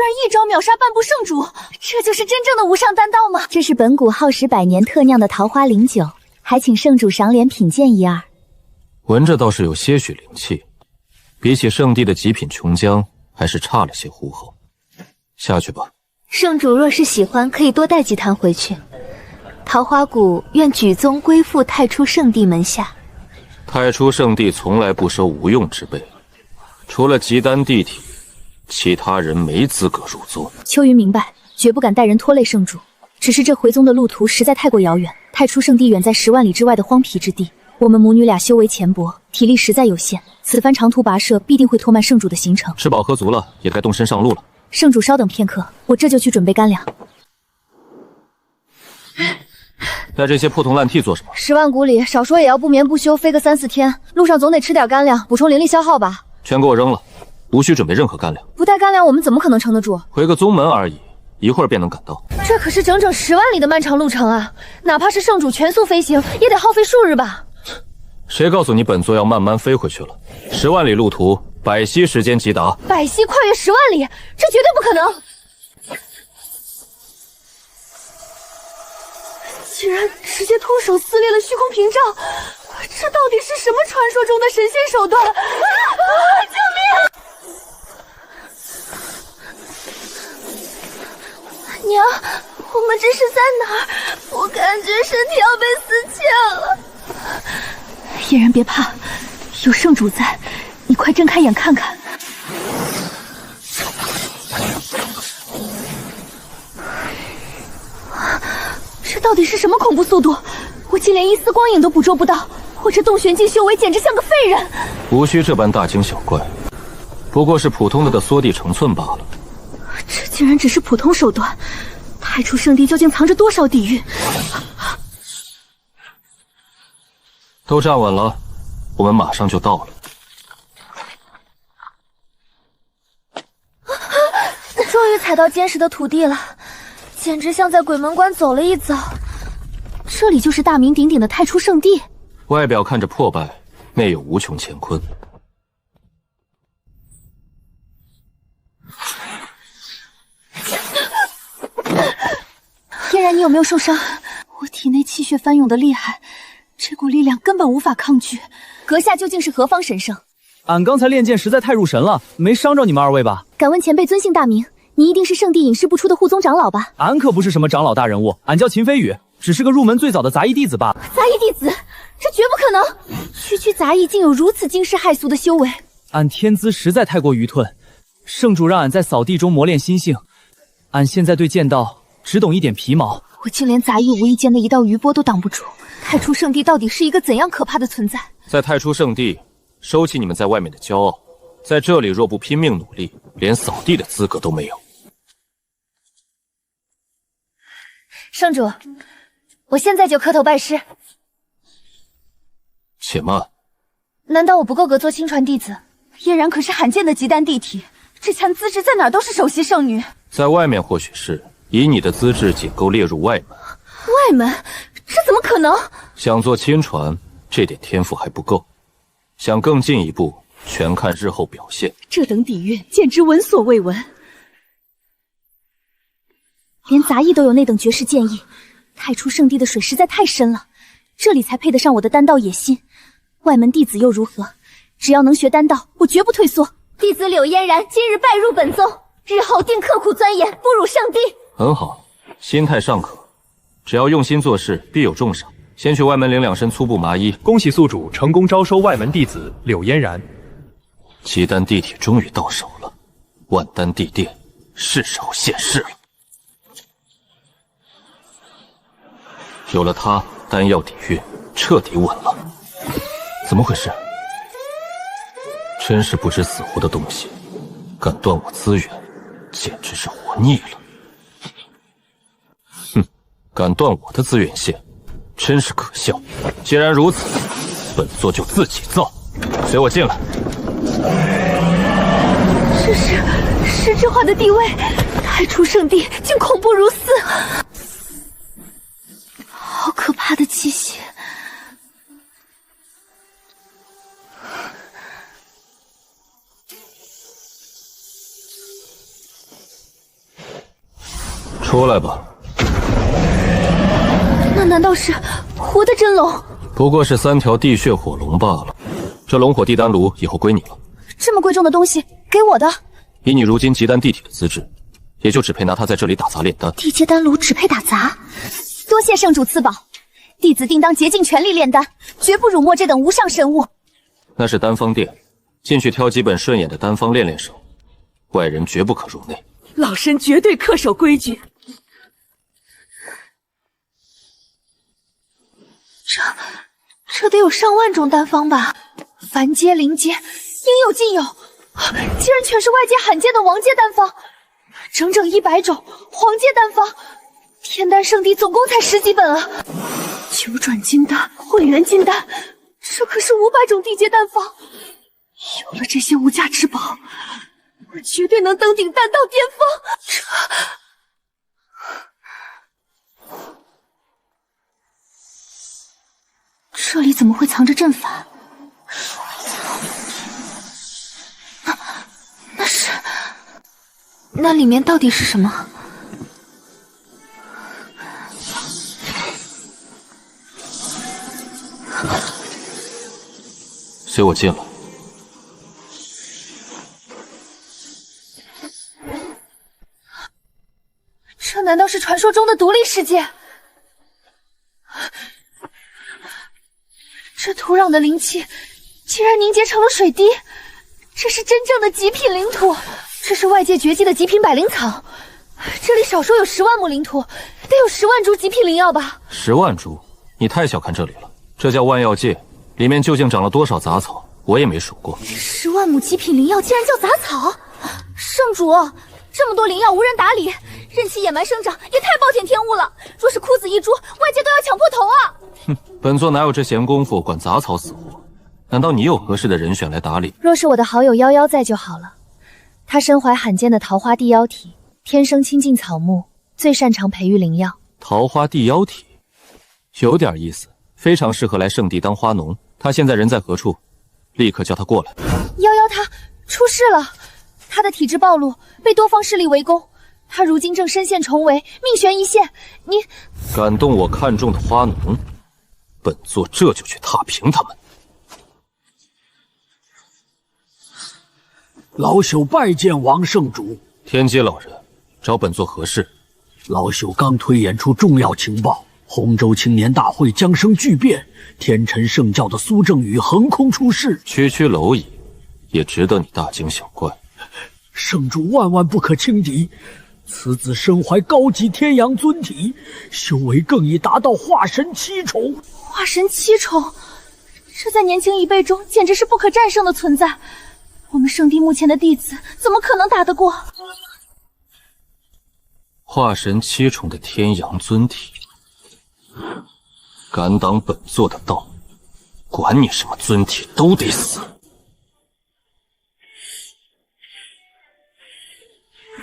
S7: 然一招秒杀半部圣主，这就是真正的无上丹道吗？
S11: 这是本谷耗时100年特酿的桃花灵酒，还请圣主赏脸品鉴一二。
S2: 闻着倒是有些许灵气，比起圣地的极品琼浆，还是差了些呼候。下去吧。
S11: 圣主若是喜欢，可以多带几坛回去。桃花谷愿举宗归附太初圣地门下。
S2: 太初圣地从来不收无用之辈，除了极丹地体，其他人没资格入宗。
S6: 秋云明白，绝不敢带人拖累圣主。只是这回宗的路途实在太过遥远，太初圣地远在10万里之外的荒僻之地，我们母女俩修为浅薄，体力实在有限，此番长途跋涉必定会拖慢圣主的行程。
S2: 吃饱喝足了，也该动身上路了。
S6: 圣主稍等片刻，我这就去准备干粮。
S2: 带这些破铜烂屉做什么
S6: ？10万谷里，少说也要不眠不休飞个3、4天，路上总得吃点干粮，补充灵力消耗吧。
S2: 全给我扔了，无需准备任何干粮。
S6: 不带干粮，我们怎么可能撑得住？
S2: 回个宗门而已，一会儿便能赶到。
S6: 这可是整整10万里的漫长路程啊！哪怕是圣主全速飞行，也得耗费数日吧？
S2: 谁告诉你本座要慢慢飞回去了？10万里路途，百息时间即达。
S6: 百息跨越10万里，这绝对不可能！竟然直接徒手撕裂了虚空屏障，这到底是什么传说中的神仙手段？救命！娘，我们这是在哪儿？我感觉身体要被撕切了。嫣然别怕，有圣主在，你快睁开眼看看。这到底是什么恐怖速度？我竟连一丝光影都捕捉不到，我这洞玄境修为简直像个废人。
S2: 无需这般大惊小怪，不过是普通的缩地成寸罢了。
S6: 这竟然只是普通手段，太初圣地究竟藏着多少底蕴？
S2: 都站稳了，我们马上就到了。
S6: 终于踩到坚实的土地了，简直像在鬼门关走了一遭。这里就是大名鼎鼎的太初圣地。
S2: 外表看着破败，内有无穷乾坤。
S6: 嫣然，你有没有受伤？我体内气血翻涌的厉害，这股力量根本无法抗拒。阁下究竟是何方神圣？
S14: 俺刚才练剑实在太入神了，没伤着你们2位吧？
S6: 敢问前辈尊姓大名？你一定是圣地隐世不出的护宗长老吧？
S14: 俺可不是什么长老大人物，俺叫秦飞宇，只是个入门最早的杂役弟子罢了。
S6: 杂役弟子？这绝不可能！区区杂役竟有如此惊世骇俗的修为？
S14: 俺天资实在太过愚钝，圣主让俺在扫地中磨练心性，俺现在对剑道只懂一点皮毛。
S6: 我竟连杂役无意间的一道余波都挡不住，太初圣地到底是一个怎样可怕的存在？
S2: 在太初圣地，收起你们在外面的骄傲，在这里若不拼命努力，连扫地的资格都没有。
S6: 圣主，我现在就磕头拜师。
S2: 且慢，
S6: 难道我不够格做亲传弟子？嫣然可是罕见的极丹地体，这强资质在哪儿都是首席圣女。
S2: 在外面或许是，以你的资质仅够列入外门。
S6: 外门？这怎么可能？
S2: 想做亲传，这点天赋还不够，想更进一步，全看日后表现。
S6: 这等底蕴简直闻所未闻。连杂役都有那等绝世剑意，太初圣地的水实在太深了，这里才配得上我的丹道野心。外门弟子又如何？只要能学丹道，我绝不退缩。
S7: 弟子柳嫣然今日拜入本宗，日后定刻苦钻研，步入圣地。
S2: 很好，心态尚可，只要用心做事，必有重赏。先去外门领2身粗布麻衣。
S10: 恭喜宿主成功招收外门弟子柳嫣然。
S2: 极丹地铁终于到手了，万丹地殿是时候现世了。有了它，丹药底蕴彻底稳了。怎么回事？真是不知死活的东西，敢断我资源，简直是活腻了。哼，敢断我的资源线，真是可笑。既然如此，本座就自己造。随我进来。
S7: 这是石之华的地位，太初圣地竟恐怖如斯，好可怕的气息。
S2: 出来吧。
S7: 那难道是活的真龙？
S2: 不过是3条地血火龙罢了。这龙火地丹炉以后归你了。
S7: 这么贵重的东西给我的？
S2: 以你如今极丹地体的资质，也就只配拿它在这里打杂炼丹。
S7: 地阶丹炉只配打杂，多谢圣主赐宝，弟子定当竭尽全力炼丹，绝不辱没这等无上神物。
S2: 那是丹方殿，进去挑几本顺眼的丹方练练手，外人绝不可入内。
S12: 老身绝对恪守规矩。
S7: 这得有上万种丹方吧？凡阶、灵阶，应有尽有，竟然全是外界罕见的王阶丹方，整整100种皇阶丹方。天丹圣地总共才10几本啊！九转金丹、混元金丹，这可是500种地阶丹方。有了这些无价之宝，我绝对能登顶丹道巅峰。这里怎么会藏着阵法？那里面到底是什么？
S2: 随我进来。
S7: 这难道是传说中的独立世界？这土壤的灵气竟然凝结成了水滴，这是真正的极品领土，这是外界绝迹的极品百灵草。这里少说有10万亩领土，得有10万株极品灵药吧
S2: ？10万株？你太小看这里了，这叫万药界，里面究竟长了多少杂草，我也没数过。
S7: 10万亩极品灵药竟然叫杂草？圣主，这么多灵药无人打理，任其野蛮生长，也太暴殄天物了。若是枯死一株，外界都要抢破头啊！
S2: 哼，本座哪有这闲工夫管杂草死活？难道你有合适的人选来打理？
S6: 若是我的好友夭夭在就好了。他身怀罕见的桃花地妖体，天生亲近草木，最擅长培育灵药。
S2: 桃花地妖体，有点意思，非常适合来圣地当花农。他现在人在何处？立刻叫他过来。
S7: 夭夭他出事了，他的体质暴露，被多方势力围攻。他如今正身陷重围，命悬一线。你
S2: 敢动我看中的花农，本座这就去踏平他们。
S1: 老朽拜见王圣主。
S2: 天阶老人，找本座何事？
S1: 老朽刚推演出重要情报，洪州青年大会将生巨变，天辰圣教的苏正宇横空出世，
S2: 区区蝼蚁也值得你大惊小怪。
S1: 圣主万万不可轻敌，此子身怀高级天阳尊体，修为更已达到化神7重。
S7: 化神7重，这在年轻一辈中简直是不可战胜的存在。我们圣地目前的弟子怎么可能打得过？
S2: 化神7重的天阳尊体，敢挡本座的道，管你什么尊体都得死。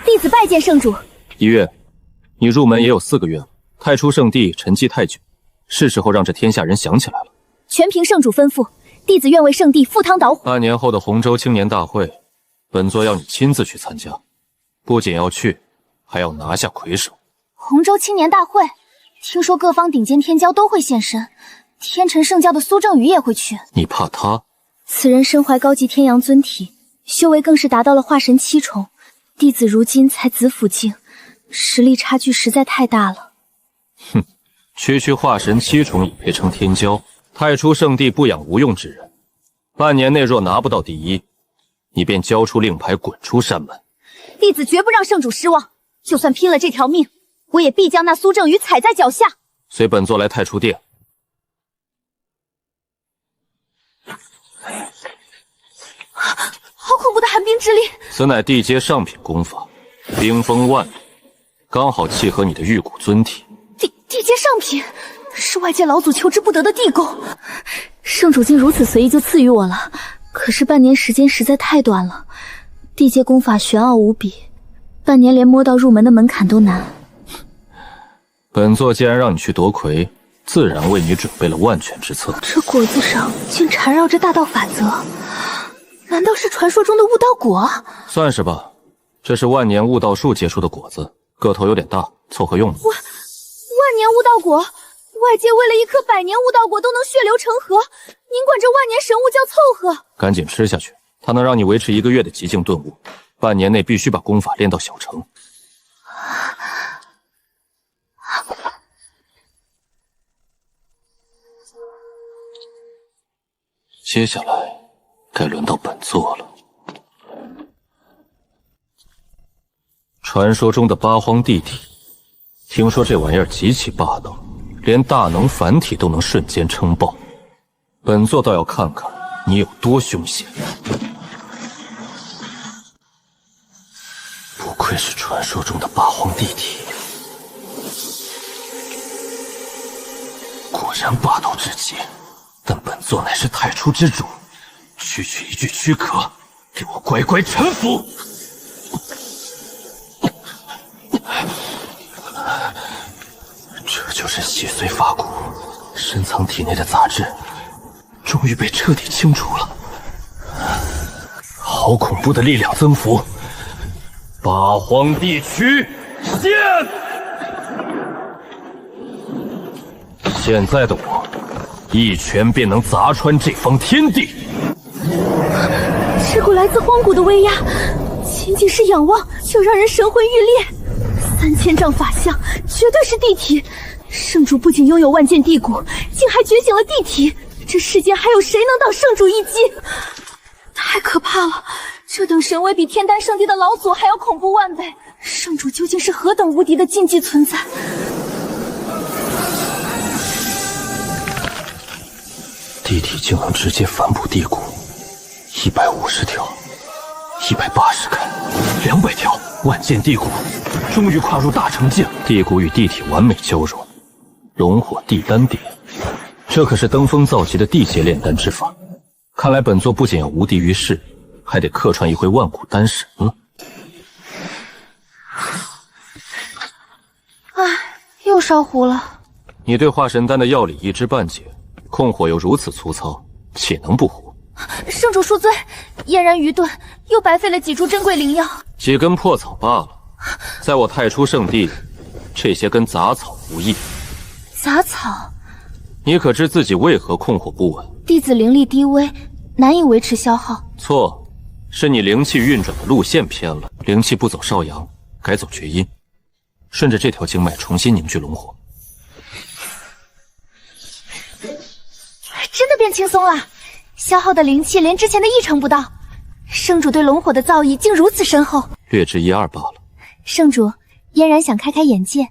S7: 弟子拜见圣主。
S2: 一月，你入门也有4个月了，太初圣地沉寂太久，是时候让这天下人想起来了。
S7: 全凭圣主吩咐，弟子愿为圣地赴汤蹈火。
S2: 半年后的洪州青年大会，本座要你亲自去参加，不仅要去，还要拿下魁首。
S7: 洪州青年大会，听说各方顶尖天骄都会现身，天辰圣教的苏正宇也会去。
S2: 你怕他？
S6: 此人身怀高级天阳尊体，
S7: 修为更是达到了化神7重。弟子如今才紫府境，实力差距实在太大了。
S2: 哼，区化神7重已配称天骄，太初圣地不养无用之人。半年内若拿不到第一，你便交出令牌，滚出山门。
S7: 弟子绝不让圣主失望，就算拼了这条命，我也必将那苏正宇踩在脚下。
S2: 随本座来太初殿。
S7: 好恐怖的寒冰之力！
S2: 此乃地阶上品功法，冰封万里，刚好契合你的玉骨尊体。
S7: 地阶上品，是外界老祖求之不得的地宫。圣主竟如此随意就赐予我了，可是半年时间实在太短了。地阶功法玄奥无比，半年连摸到入门的门槛都难。
S2: 本座既然让你去夺魁，自然为你准备了万全之策。
S7: 这果子上竟缠绕着大道法则，难道是传说中的悟道果？
S2: 算是吧，这是万年悟道树结出的果子，个头有点大，凑合用吧。
S7: 万年悟道果，外界为了一颗百年悟道果都能血流成河，您管这万年神物叫凑合？
S2: 赶紧吃下去，它能让你维持1个月的极境顿悟，半年内必须把功法练到小成。接下来该轮到本座了。传说中的八荒地体，听说这玩意儿极其霸道，连大能凡体都能瞬间撑爆。本座倒要看看你有多凶险。不愧是传说中的八荒地体，果然霸道至极。但本座乃是太初之主，区区一具躯壳，给我乖乖臣服！这就是血髓发骨，深藏体内的杂质，终于被彻底清除了。好恐怖的力量增幅！八荒地区现！现在的我，一拳便能砸穿这方天地。
S7: 这股来自荒古的威压，仅仅是仰望就让人神魂欲裂。3000丈法相，绝对是地体。圣主不仅拥有万剑地骨，竟还觉醒了地体。这世间还有谁能挡圣主一击？太可怕了！这等神威比天丹圣地的老祖还要恐怖万倍。圣主究竟是何等无敌的禁忌存在？
S2: 地体竟能直接反哺地骨，150条，180开，200条，万剑地骨，终于跨入大成境。地骨与地体完美交融，龙火地丹鼎，这可是登峰造极的地阶炼丹之法。看来本座不仅要无敌于世，还得客串一回万古丹神了。
S7: 唉，又烧糊了。
S2: 你对化神丹的药理一知半解，控火又如此粗糙，岂能不糊？
S7: 圣主恕罪，嫣然愚钝，又白费了几株珍贵灵药。
S2: 几根破草罢了，在我太初圣地，这些跟杂草无异。
S7: 杂草？
S2: 你可知自己为何控火不稳？
S7: 弟子灵力低微，难以维持消耗。
S2: 错，是你灵气运转的路线偏了，灵气不走少阳，改走厥阴，顺着这条经脉重新凝聚龙火。
S7: 真的变轻松了，消耗的灵气连之前的1成不到。圣主对龙火的造诣竟如此深厚，
S2: 略知1、2罢了。
S7: 圣主，嫣然想开开眼界，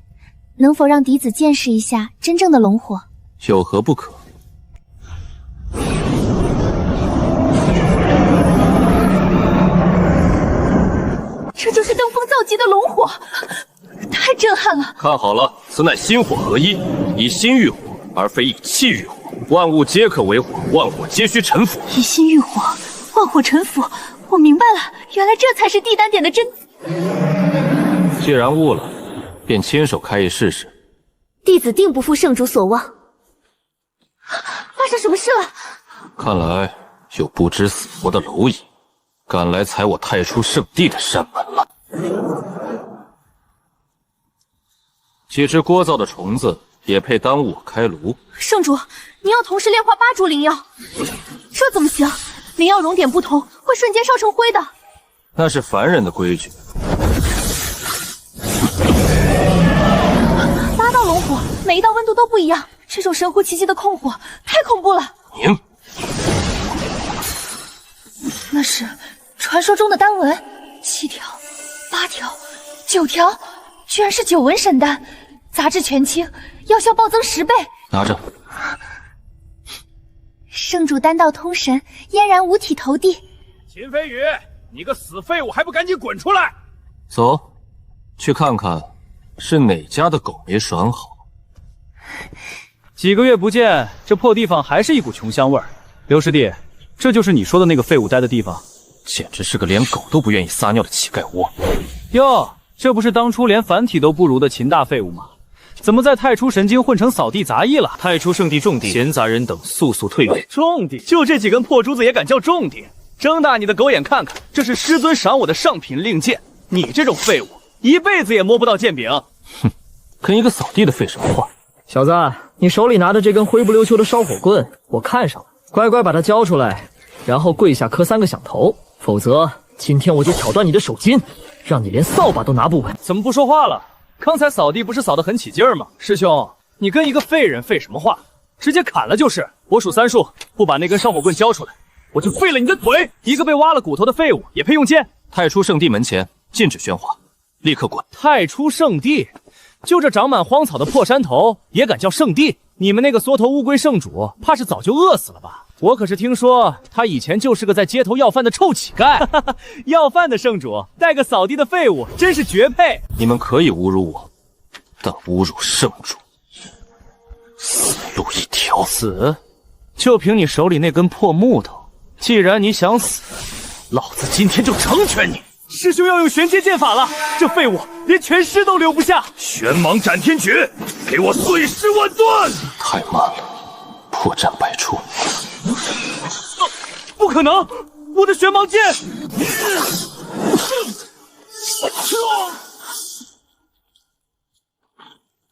S7: 能否让嫡子见识一下真正的龙火？
S2: 有何不可？
S7: 这就是登峰造极的龙火，太震撼了！
S2: 看好了，此乃心火合一，以心御火，而非以气御火。万物皆可为火，万火皆需臣服。
S7: 以心御火，万火臣服。我明白了，原来这才是地丹点的真。
S2: 既然悟了，便亲手开一试试。
S7: 弟子定不负圣主所望。发生什么事了？
S2: 看来有不知死活的蝼蚁敢来踩我太初圣地的山门了。几只聒噪的虫子也配耽误我开炉？
S7: 圣主，您要同时炼化8株灵药，这怎么行？灵药熔点不同，会瞬间烧成灰的。
S2: 那是凡人的规矩。
S7: 8道龙火，每一道温度都不一样，这种神乎其技的控火太恐怖了。那是传说中的丹纹，7条、8条、9条，居然是9纹神丹，杂质全清，药效暴增10倍。
S2: 拿着。
S11: 圣主丹道通神，嫣然五体投地。
S4: 秦飞宇，你个死废物，还不赶紧滚出来！
S2: 走，去看看是哪家的狗没拴好。
S14: 几个月不见，这破地方还是一股穷香味儿。刘师弟，这就是你说的那个废物待的地方？
S2: 简直是个连狗都不愿意撒尿的乞丐窝。
S14: 哟，这不是当初连凡体都不如的秦大废物吗？怎么在太初神经混成扫地杂役了？
S10: 太初圣地重地，闲杂人等速速退位。
S4: 重地？就这几根破珠子也敢叫重地？睁大你的狗眼看看，这是师尊赏我的上品令箭，你这种废物一辈子也摸不到剑柄。
S2: 哼，跟一个扫地的废什么话？
S17: 小子，你手里拿着这根灰不溜秋的烧火棍，我看上了，乖乖把它交出来，然后跪下磕3个响头，否则今天我就挑断你的手筋，让你连扫把都拿不稳。
S14: 怎么不说话了？刚才扫地不是扫得很起劲儿吗？师兄，你跟一个废人废什么话？直接砍了就是。我数3数，不把那根烧火棍交出来，我就废了你的腿！一个被挖了骨头的废物也配用剑？
S2: 太初圣地门前禁止喧哗，立刻滚！
S14: 太初圣地，就这长满荒草的破山头也敢叫圣地？你们那个缩头乌龟圣主，怕是早就饿死了吧？我可是听说他以前就是个在街头要饭的臭乞丐。要饭的圣主带个扫地的废物，真是绝配！
S2: 你们可以侮辱我，但侮辱圣主，死路一条。
S14: 死？就凭你手里那根破木头？既然你想死，老子今天就成全你！师兄要用玄阶剑法了，这废物连全尸都留不下。
S9: 玄芒斩天诀，给我碎尸万段！
S2: 太慢了，破绽百出。
S14: 不可能！我的玄芒剑！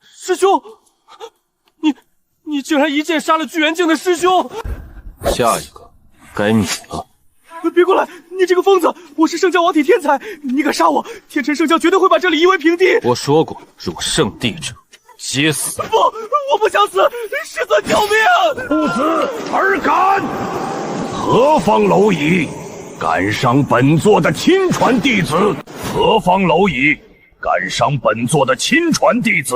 S14: 师兄，你居然一剑杀了巨元境的师兄！
S2: 下一个该你了。
S14: 别过来！你这个疯子！我是圣教王体天才，你敢杀我，天辰圣教绝对会把这里夷为平地！
S2: 我说过，入圣地者皆死。
S14: 不，我不想死！师尊救命！
S9: 不死而敢，何方蝼蚁？敢伤本座的亲传弟子！何方蝼蚁？敢伤本座的亲传弟子！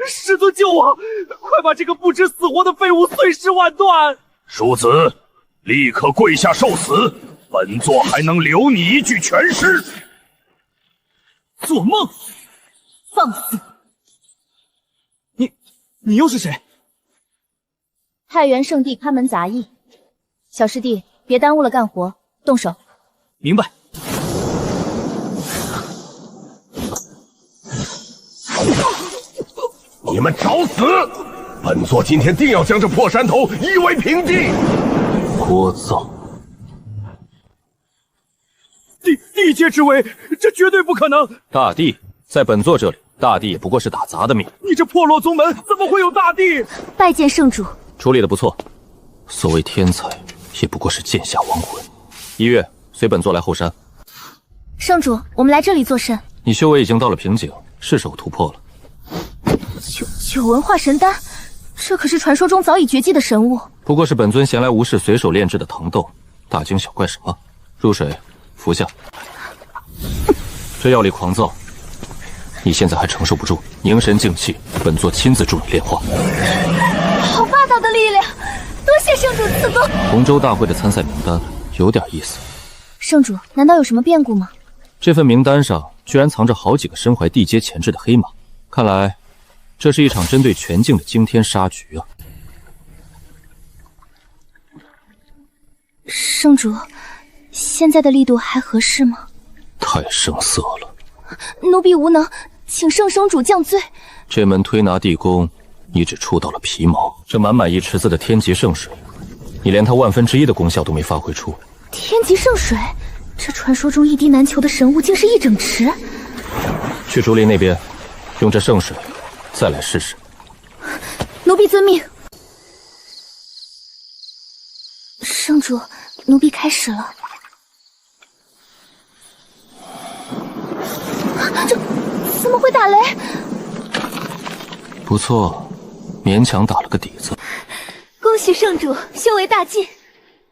S14: 师尊救我！快把这个不知死活的废物碎尸万段！
S9: 庶子，立刻跪下受死！本座还能留你一具全尸！
S14: 做梦！放肆！你又是谁？
S6: 太原圣地看门杂役，小师弟，别耽误了干活，动手。
S14: 明白。
S8: 你们找死！本座今天定要将这破山头夷为平地！
S2: 聒噪！
S14: 地阶之威，这绝对不可能！
S2: 大帝在本座这里，大帝也不过是打杂的命。
S14: 你这破落宗门怎么会有大帝？
S6: 拜见圣主。
S2: 处理的不错，所谓天才，也不过是剑下亡魂。一月，随本座来后山。
S11: 圣主，我们来这里做甚？
S2: 你修为已经到了瓶颈，是时候突破了。
S11: 九纹化神丹，这可是传说中早已绝迹的神物。
S2: 不过是本尊闲来无事随手炼制的藤豆，大惊小怪什么？入水，服下。这药力狂躁，你现在还承受不住，凝神静气，本座亲自助你炼化。
S11: 好霸道的力量，多谢圣主赐功。
S2: 同州大会的参赛名单有点意思。
S11: 圣主，难道有什么变故吗？
S2: 这份名单上居然藏着好几个身怀地阶潜质的黑马，看来这是一场针对全境的惊天杀局啊！
S11: 圣主，现在的力度还合适吗？
S2: 太生涩了，
S11: 奴婢无能，请圣生主降罪。
S2: 这门推拿地功，你只触到了皮毛。这满满一池子的天级圣水，你连它1/1000的功效都没发挥出。
S11: 天级圣水，这传说中一滴难求的神物，竟是一整池。
S2: 去竹林那边，用这圣水再来试试。
S11: 奴婢遵命。圣主，奴婢开始了。这怎么会打雷？
S2: 不错，勉强打了个底子。
S7: 恭喜圣主修为大进。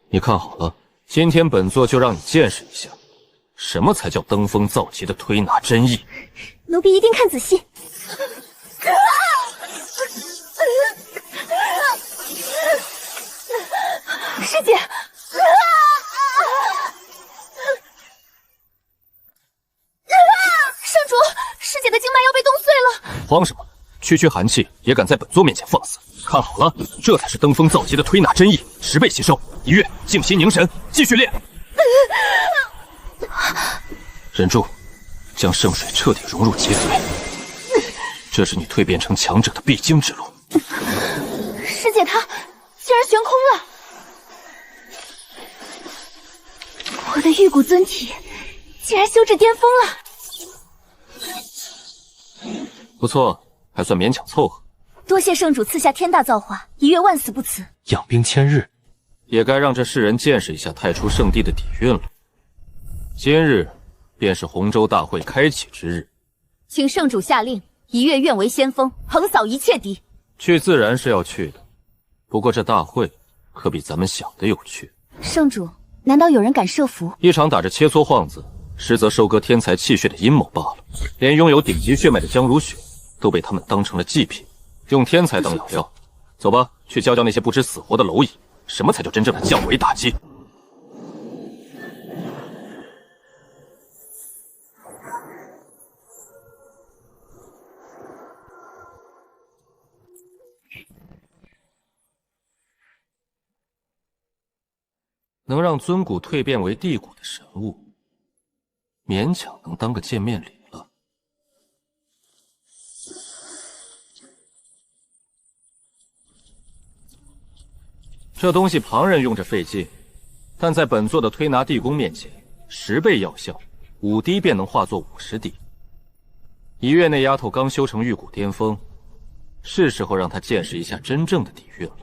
S2: 你看好了，今天本座就让你见识一下，什么才叫登峰造极的推拿真意。
S7: 奴婢一定看仔细。师姐，
S11: 圣主，师姐的经脉要被冻碎了。
S2: 慌什么？区区寒气也敢在本座面前放肆？看好了，这才是登峰造极的推拿真意，10倍吸收。一月，静心凝神，继续练。忍住，将圣水彻底融入脊髓，这是你蜕变成强者的必经之路。
S11: 师姐她竟然悬空了，我的玉骨尊体竟然修至巅峰了。
S2: 不错，还算勉强凑合。
S11: 多谢圣主赐下天大造化，一月万死不辞。
S2: 养兵千日，也该让这世人见识一下太初圣地的底蕴了。今日便是洪州大会开启之日，
S12: 请圣主下令，一月愿为先锋，横扫一切敌。
S2: 去自然是要去的，不过这大会可比咱们想的有趣。
S11: 圣主，难道有人敢设伏？
S2: 一场打着切磋晃子，实则收割天才气血的阴谋罢了。连拥有顶级血脉的江如雪都被他们当成了祭品，用天才当养料。走吧，去教教那些不知死活的蝼蚁，什么才叫真正的降维打击。能让尊骨蜕变为地骨的神物，勉强能当个见面礼了。这东西旁人用着费劲，但在本座的推拿地功面前，10倍药效，5滴便能化作50滴。一月那丫头刚修成玉骨巅峰，是时候让她见识一下真正的底蕴了。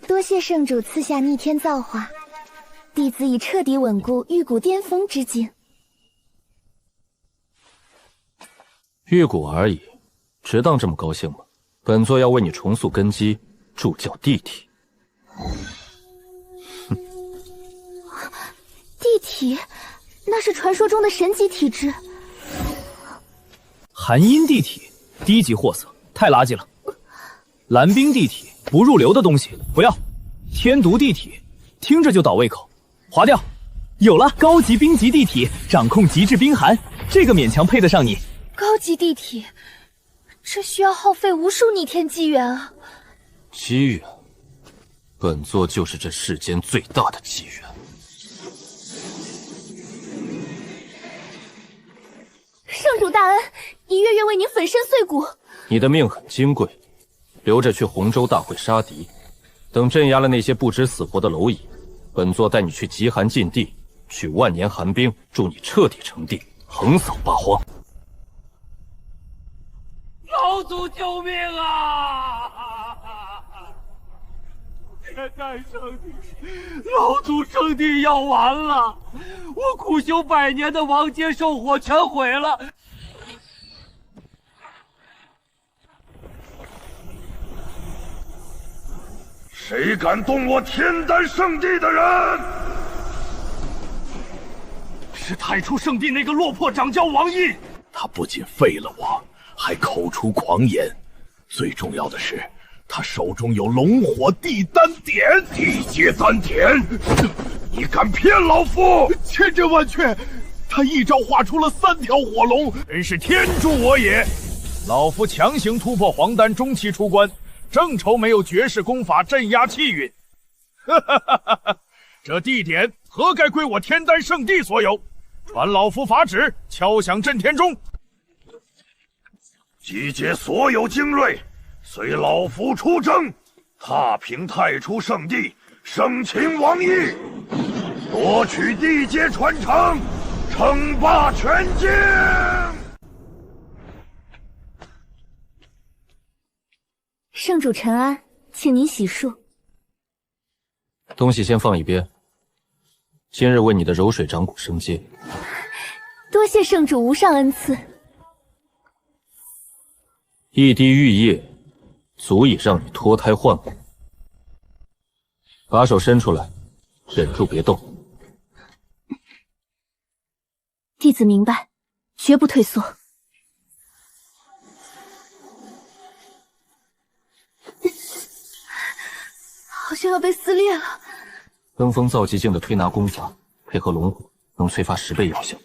S11: 多谢圣主赐下逆天造化，弟子已彻底稳固玉骨巅峰之境。
S2: 玉骨而已，值当这么高兴吗？本座要为你重塑根基，助教地体。
S11: 地体，那是传说中的神级体质。
S10: 寒阴地体，低级货色，太垃圾了。蓝冰地体，不入流的东西，不要。天毒地体，听着就倒胃口，划掉。有了，高级冰级地体，掌控极致冰寒，这个勉强配得上你。
S11: 高级地体，这需要耗费无数逆天机缘啊！
S2: 机缘，本座就是这世间最大的机缘。
S11: 圣主大恩，一月愿为您粉身碎骨。
S2: 你的命很金贵，留着去洪州大会杀敌。等镇压了那些不知死活的蝼蚁，本座带你去极寒禁地，取万年寒冰，助你彻底成帝，横扫八荒。
S5: 老祖救命啊！天代圣地，老祖圣地要完了，我苦修100年的王阶兽火全毁了。
S9: 谁敢动我天丹圣地的人？
S5: 是太初圣地那个落魄掌教王毅。
S16: 他不仅废了我，还口出狂言。最重要的是，他手中有龙火地丹典，地阶丹典。你敢骗老夫？千真万确，他一招画出了3条火龙，
S9: 真是天助我也！老夫强行突破黄丹中期出关。正愁没有绝世功法镇压气运，这地点何该归我天丹圣地所有？传老夫法旨，敲响震天钟，集结所有精锐，随老夫出征，踏平太初圣地，生擒王毅，夺取地阶传承，称霸全境。
S11: 圣主陈安，请您洗漱。
S2: 东西先放一边。今日为你的柔水掌骨升阶。
S7: 多谢圣主无上恩赐。
S2: 一滴玉液，足以让你脱胎换骨。把手伸出来，忍住别动。
S7: 弟子明白，绝不退缩。好像要被撕裂了。
S2: 登峰造极境的推拿功法，配合龙火，能催发10倍药效。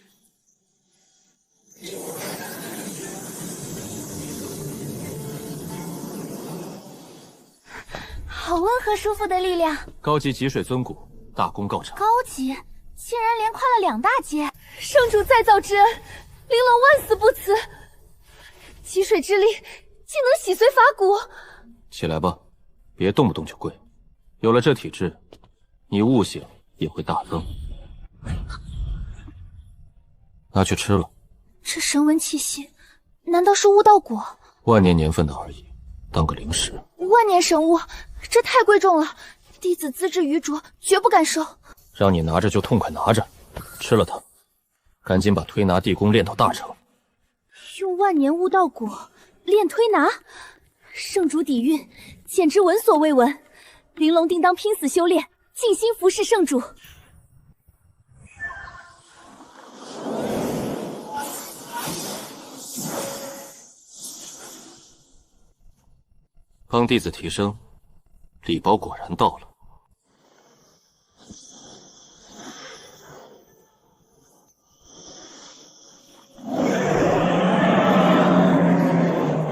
S11: 好温和舒服的力量。
S2: 高级脊水尊骨，大功告成。
S11: 高级，竟然连跨了2大阶。
S7: 圣主再造之恩，玲珑万死不辞。积水之力，竟能洗髓法骨。
S2: 起来吧，别动不动就跪。有了这体质，你悟性也会大增。拿去吃了。
S11: 这神文气息，难道是悟道果？
S2: 万年年份的而已，当个零食。
S11: 万年神物，这太贵重了，弟子资质愚拙，绝不敢收。
S2: 让你拿着就痛快拿着，吃了它，赶紧把推拿地功练到大成。
S7: 用万年悟道果练推拿，圣主底蕴简直闻所未闻。玲珑定当拼死修炼，尽心服侍圣主。
S2: 帮弟子提升，礼包果然到了。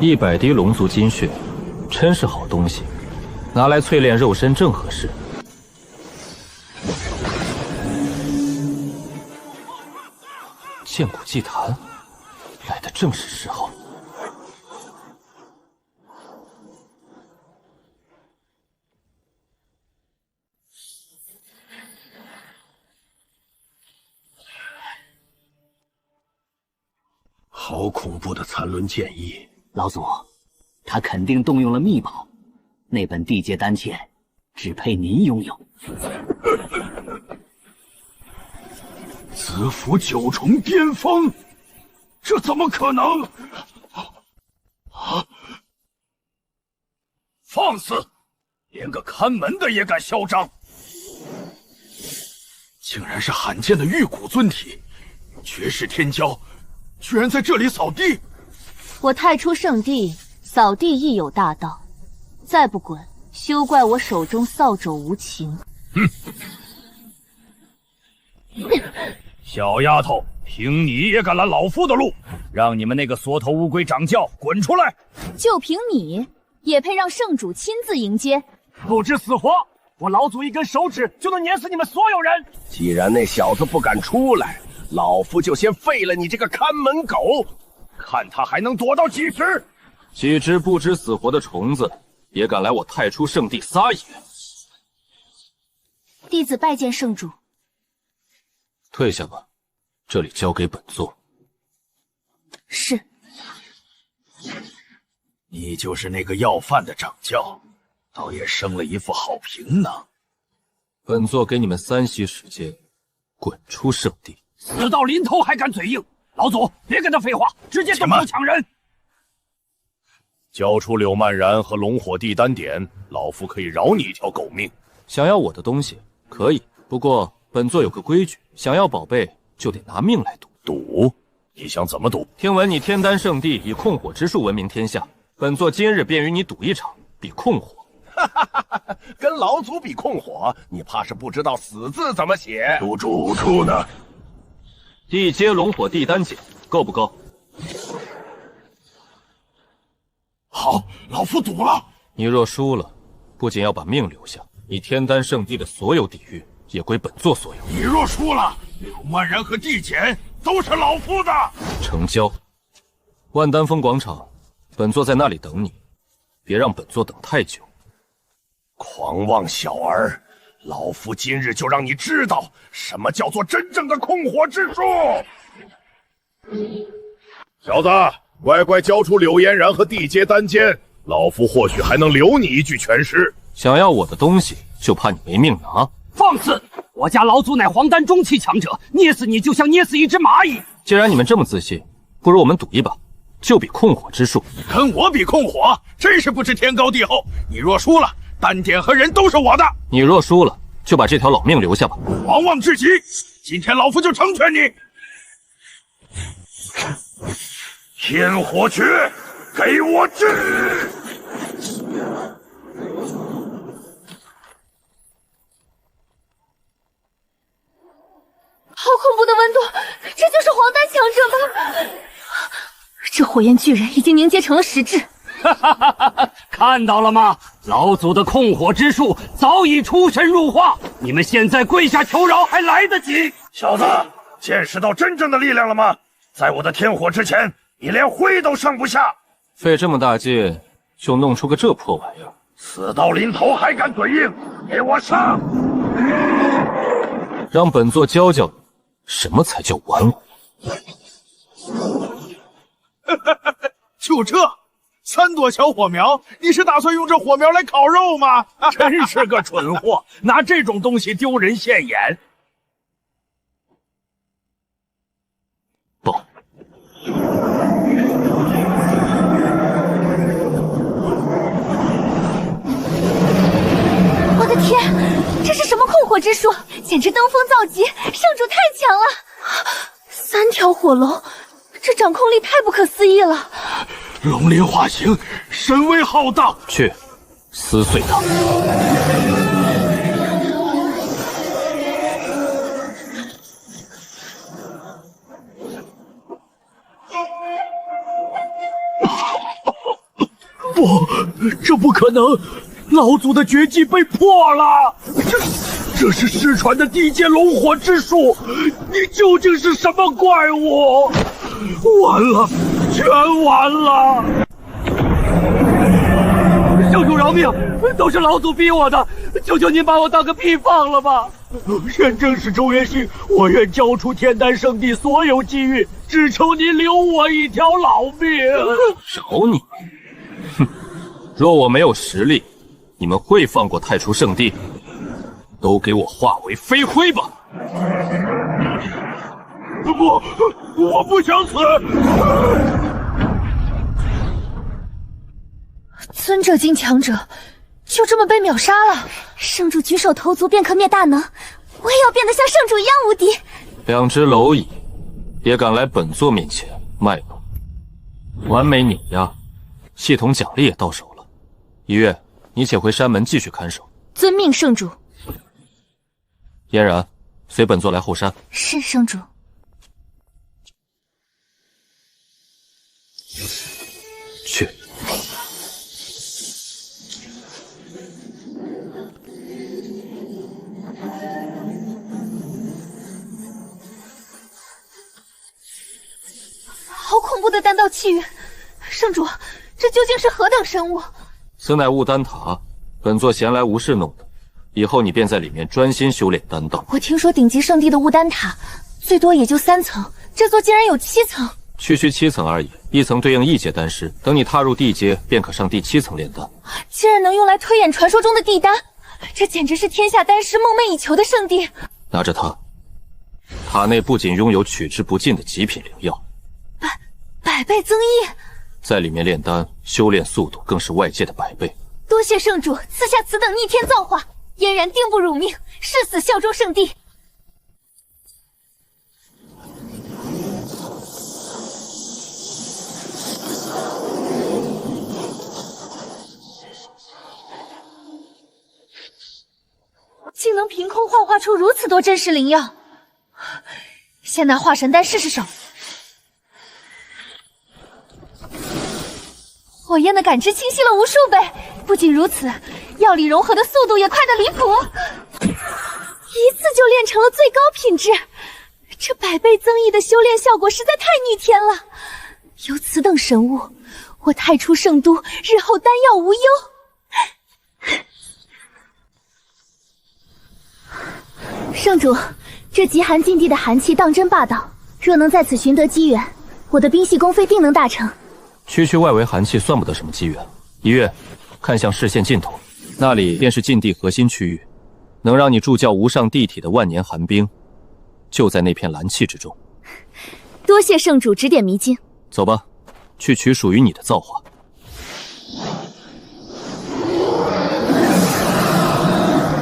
S2: 100滴龙族金血，真是好东西，拿来淬炼肉身正合适。剑骨祭坛，来的正是时候。
S8: 好恐怖的残轮剑意！
S1: 老祖，他肯定动用了秘宝，那本地阶丹剑只配您拥有。
S9: 子府9重巅峰，这怎么可能？放肆！连个看门的也敢嚣张！竟然是罕见的玉骨尊体，绝世天骄，居然在这里扫地！
S12: 我太初圣地扫地亦有大道，再不滚，休怪我手中扫帚无情。
S9: 小丫头，凭你也敢拦老夫的路？让你们那个缩头乌龟掌教滚出来！
S6: 就凭你，也配让圣主亲自迎接？
S5: 不知死活！我老祖一根手指就能碾死你们所有人！
S8: 既然那小子不敢出来，老夫就先废了你这个看门狗，看他还能躲到几时！
S2: 几只不知死活的虫子，也敢来我太初圣地撒野！
S11: 弟子拜见圣主。
S2: 退下吧，这里交给本座。
S11: 是。
S9: 你就是那个要饭的掌教，倒也生了一副好评呢。
S2: 本座给你们3息时间，滚出圣地。
S5: 死到临头还敢嘴硬，老祖别跟他废话，直接动手抢人。
S9: 交出柳曼然和龙火地丹点，老夫可以饶你一条狗命。
S2: 想要我的东西可以，不过本座有个规矩，想要宝贝就得拿命来赌。
S9: 赌？你想怎么赌？
S2: 听闻你天丹圣地以控火之术闻名天下，本座今日便与你赌一场，比控火。
S8: 跟老祖比控火，你怕是不知道死字怎么写。
S9: 赌注出呢？
S2: 地阶龙火地丹解，够不够？
S9: 好，老夫赌了。
S2: 你若输了，不仅要把命留下，你天丹圣地的所有底蕴也归本座所有。
S9: 你若输了，柳曼然和地简都是老夫的。
S2: 成交。万丹峰广场，本座在那里等你，别让本座等太久。
S8: 狂妄小儿，老夫今日就让你知道什么叫做真正的控火之术。小子，乖乖交出柳嫣然和地阶丹剑，老夫或许还能留你一具全尸。
S2: 想要我的东西，就怕你没命拿。
S1: 放肆！我家老祖乃黄丹中期强者，捏死你就像捏死一只蚂蚁。
S2: 既然你们这么自信，不如我们赌一把，就比控火之术。
S9: 跟我比控火，真是不知天高地厚。你若输了，丹点和人都是我的。
S2: 你若输了，就把这条老命留下吧。
S9: 狂妄至极！今天老夫就成全你。天火诀，给我治！
S7: 好恐怖的温度，这就是黄丹强者吗？这火焰巨人已经凝结成了实质。
S1: 看到了吗？老祖的控火之术早已出神入化，你们现在跪下求饶还来得及。
S9: 小子，见识到真正的力量了吗？在我的天火之前，你连灰都剩不下。
S2: 费这么大劲，就弄出个这破玩意儿，
S9: 死到临头还敢嘴硬，给我上！
S2: 让本座教教你，什么才叫玩我。
S9: 就这3朵小火苗，你是打算用这火苗来烤肉吗？
S5: 真是个蠢货，拿这种东西丢人现眼。
S2: 不，
S7: 我的天，这是什么控火之术？简直登峰造极，圣主太强了！3条火龙，这掌控力太不可思议了。
S9: 龙鳞化形，神威浩荡。
S2: 去，撕碎它。
S5: 不，这不可能！老祖的绝技被破了，这是失传的地阶龙火之术，你究竟是什么怪物？完了，全完了！
S1: 圣主饶命，都是老祖逼我的，求求您把我当个屁放了吧！
S5: 认正是周元熙，我愿交出天丹圣地所有机遇，只求您留我一条老命。
S2: 饶你？哼！若我没有实力，你们会放过太初圣地？都给我化为飞灰吧！
S9: 不，我不想死！
S7: 尊者境强者就这么被秒杀了？圣主举手投足便可灭大能，我也要变得像圣主一样无敌。
S2: 2只蝼蚁也敢来本座面前卖弄，完美碾压，系统奖励也到手了。一月，你且回山门继续看守。
S7: 遵命，圣主。
S2: 嫣然，随本座来后山。
S7: 是圣主。
S2: 去。
S7: 好恐怖的丹道气运，圣主，这究竟是何等生物？
S2: 此乃雾丹塔，本座闲来无事弄的。以后你便在里面专心修炼丹道。
S7: 我听说顶级圣地的雾丹塔最多也就3层，这座竟然有7层。
S2: 区区7层而已，一层对应1阶丹师，等你踏入地阶，便可上第7层炼丹。
S7: 竟然能用来推演传说中的地丹，这简直是天下丹师梦寐以求的圣地。
S2: 拿着它，塔内不仅拥有取之不尽的极品灵药，
S7: 百倍增益，
S2: 在里面炼丹，修炼速度更是外界的100倍。
S7: 多谢圣主赐下此等逆天造化，嫣然定不辱命，誓死效忠圣地。竟能凭空幻化出如此多真实灵药，先拿化神丹试试手。火焰的感知清晰了无数倍，不仅如此，药力融合的速度也快得离谱，一次就炼成了最高品质。这100倍增益的修炼效果实在太逆天了。有此等神物，我太初圣都日后丹药无忧。圣主，这极寒禁地的寒气当真霸道，若能在此寻得机缘，我的冰系功飞定能大成。
S2: 区区外围寒气算不得什么机缘。一月，看向视线尽头，那里便是禁地核心区域，能让你助教无上帝体的万年寒冰，就在那片蓝气之中。
S6: 多谢圣主指点迷津。
S2: 走吧，去取属于你的造化。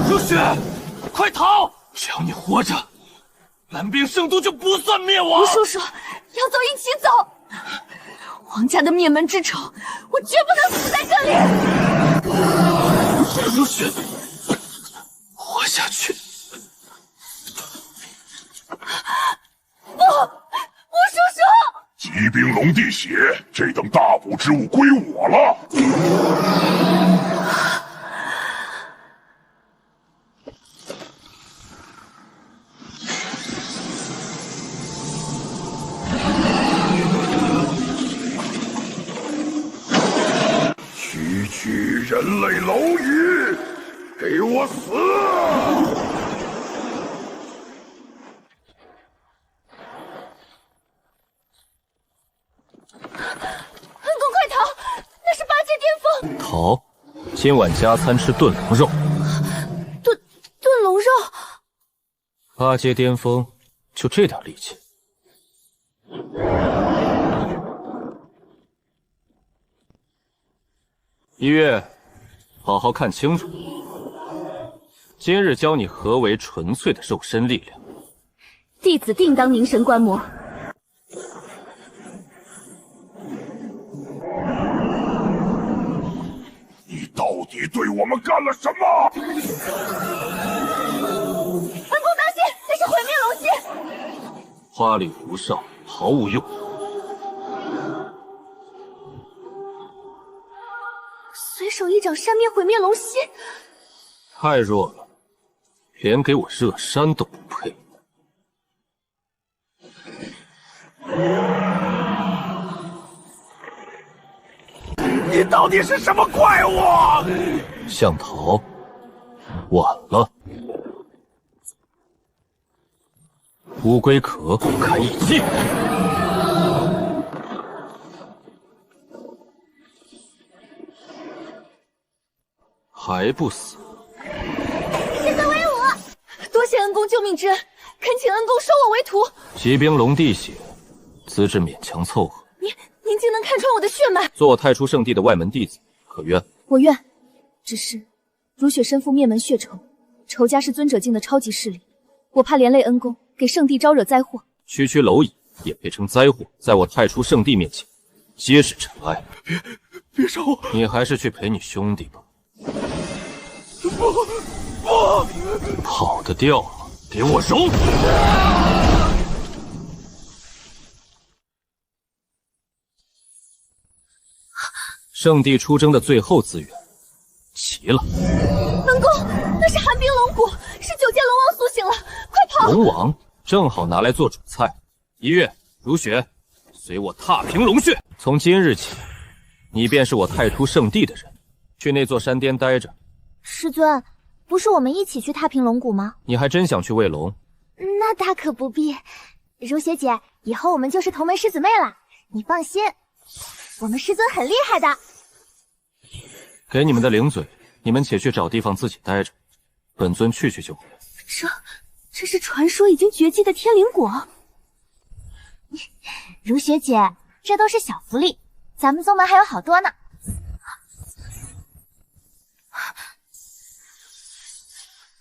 S1: 如雪，快逃！只要你活着，蓝冰圣都就不算灭亡。
S6: 吴叔叔，要走一起走。皇家的灭门之仇，我绝不能死在这里。
S1: 如雪，活下去。
S6: 不，吴叔叔。
S9: 骑兵龙地血，这等大补之物归我了。区人类蝼蚁，给我死！
S6: 恩公快逃！那是八戒巅峰。
S2: 逃！今晚加餐吃炖龙肉。
S6: 炖龙肉。
S2: 八阶巅峰就这点力气。一月，好好看清楚，今日教你何为纯粹的肉身力量。
S6: 弟子定当凝神观摩。
S9: 你到底对我们干了什么？
S6: 恩公当心，那是毁灭龙息。
S2: 花里胡哨，毫无用。
S6: 随手一掌扇灭毁灭龙息，
S2: 太弱了，连给我热山都不配。
S9: 你到底是什么怪物？
S2: 想逃，晚了。乌龟壳不堪一击。还不死？
S6: 现在为我！多谢恩公救命之恩，恳请恩公收我为徒。
S2: 骑兵龙地血，资质勉强凑合。
S6: 您竟能看穿我的血脉？
S2: 做我太初圣地的外门弟子，可愿？
S6: 我愿。只是如雪身负灭门血仇，仇家是尊者境的超级势力，我怕连累恩公，给圣地招惹灾祸。
S2: 区区蝼蚁也配成灾祸，在我太初圣地面前，皆是尘埃。
S9: 别杀我！
S2: 你还是去陪你兄弟吧。
S9: 不！
S2: 跑得掉吗？给我揉！圣地出征的最后资源齐了。
S6: 恩公，那是寒冰龙骨，是九阶龙王苏醒了，快跑！
S2: 龙王正好拿来做主菜。一月如雪，随我踏平龙穴。从今日起，你便是我太初圣地的人。去那座山巅待着。
S11: 师尊，不是我们一起去踏平龙谷吗？
S2: 你还真想去喂龙？
S11: 那大可不必。如雪姐，以后我们就是同门师姊妹了，你放心，我们师尊很厉害的。
S2: 给你们的零嘴，你们且去找地方自己待着，本尊去就回。
S6: 这是传说已经绝迹的天灵果。
S11: 如雪姐，这都是小福利，咱们宗门还有好多呢。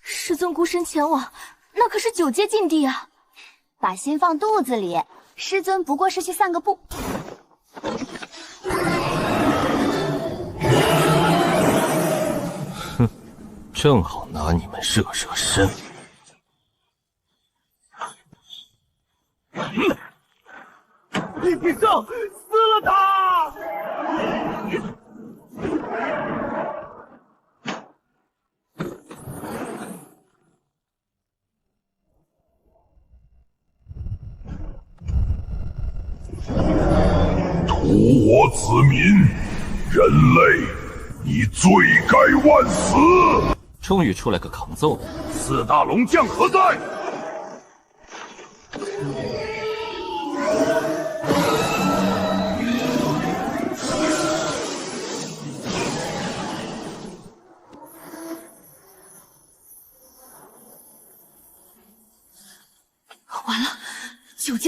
S6: 师尊孤身前往，那可是九阶禁地啊！
S11: 把心放肚子里，师尊不过是去散个步。
S2: 哼，正好拿你们热热身。
S1: 一匹兽撕了他！
S9: 屠我子民，人类，你罪该万死！
S2: 终于出来个扛揍的。
S9: 四大龙将何在？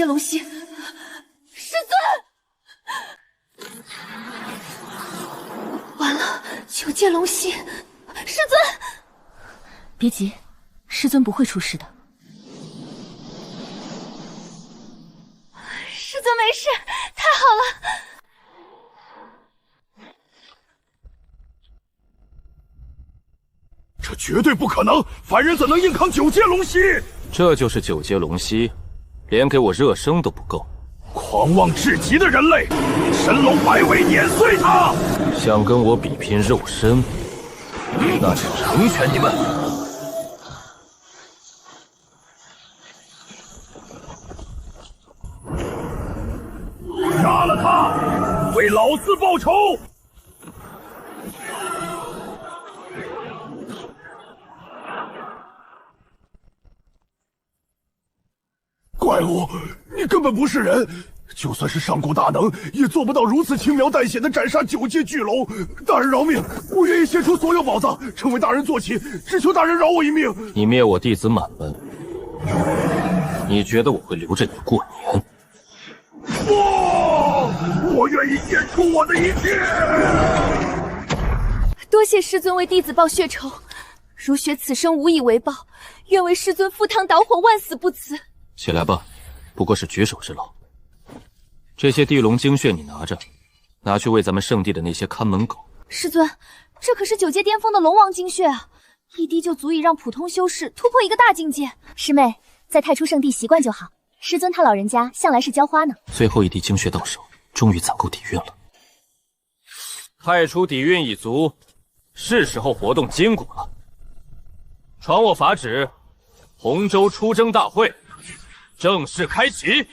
S7: 阶龙息，师尊！完了，九阶龙息，师尊！
S6: 别急，师尊不会出事的。
S7: 师尊没事，太好了！
S16: 这绝对不可能！凡人怎能硬扛九阶龙息？
S2: 这就是九阶龙息，连给我热身都不够。
S16: 狂妄至极的人类，神龙摆尾碾碎他！
S2: 想跟我比拼肉身，那就成全你们！
S16: 杀了他，为老子报仇！怪物，你根本不是人！就算是上古大能，也做不到如此轻描淡写的斩杀9阶巨龙。大人饶命，我愿意献出所有宝藏，成为大人坐骑，只求大人饶我一命。
S2: 你灭我弟子满门，你觉得我会留着你过年？
S16: 不，我愿意献出我的一切。
S7: 多谢师尊为弟子报血仇，如雪此生无以为报，愿为师尊赴汤蹈火，万死不辞。
S2: 起来吧，不过是举手之劳。这些地龙精血你拿着，拿去喂咱们圣地的那些看门狗。
S7: 师尊，这可是9阶巅峰的龙王精血啊，一滴就足以让普通修士突破一个大境界。
S11: 师妹，在太初圣地习惯就好。师尊他老人家向来是浇花呢。
S2: 最后一滴精血到手，终于攒够底蕴了。太初底蕴已足，是时候活动筋骨了。传我法旨，洪州出征大会正式开启。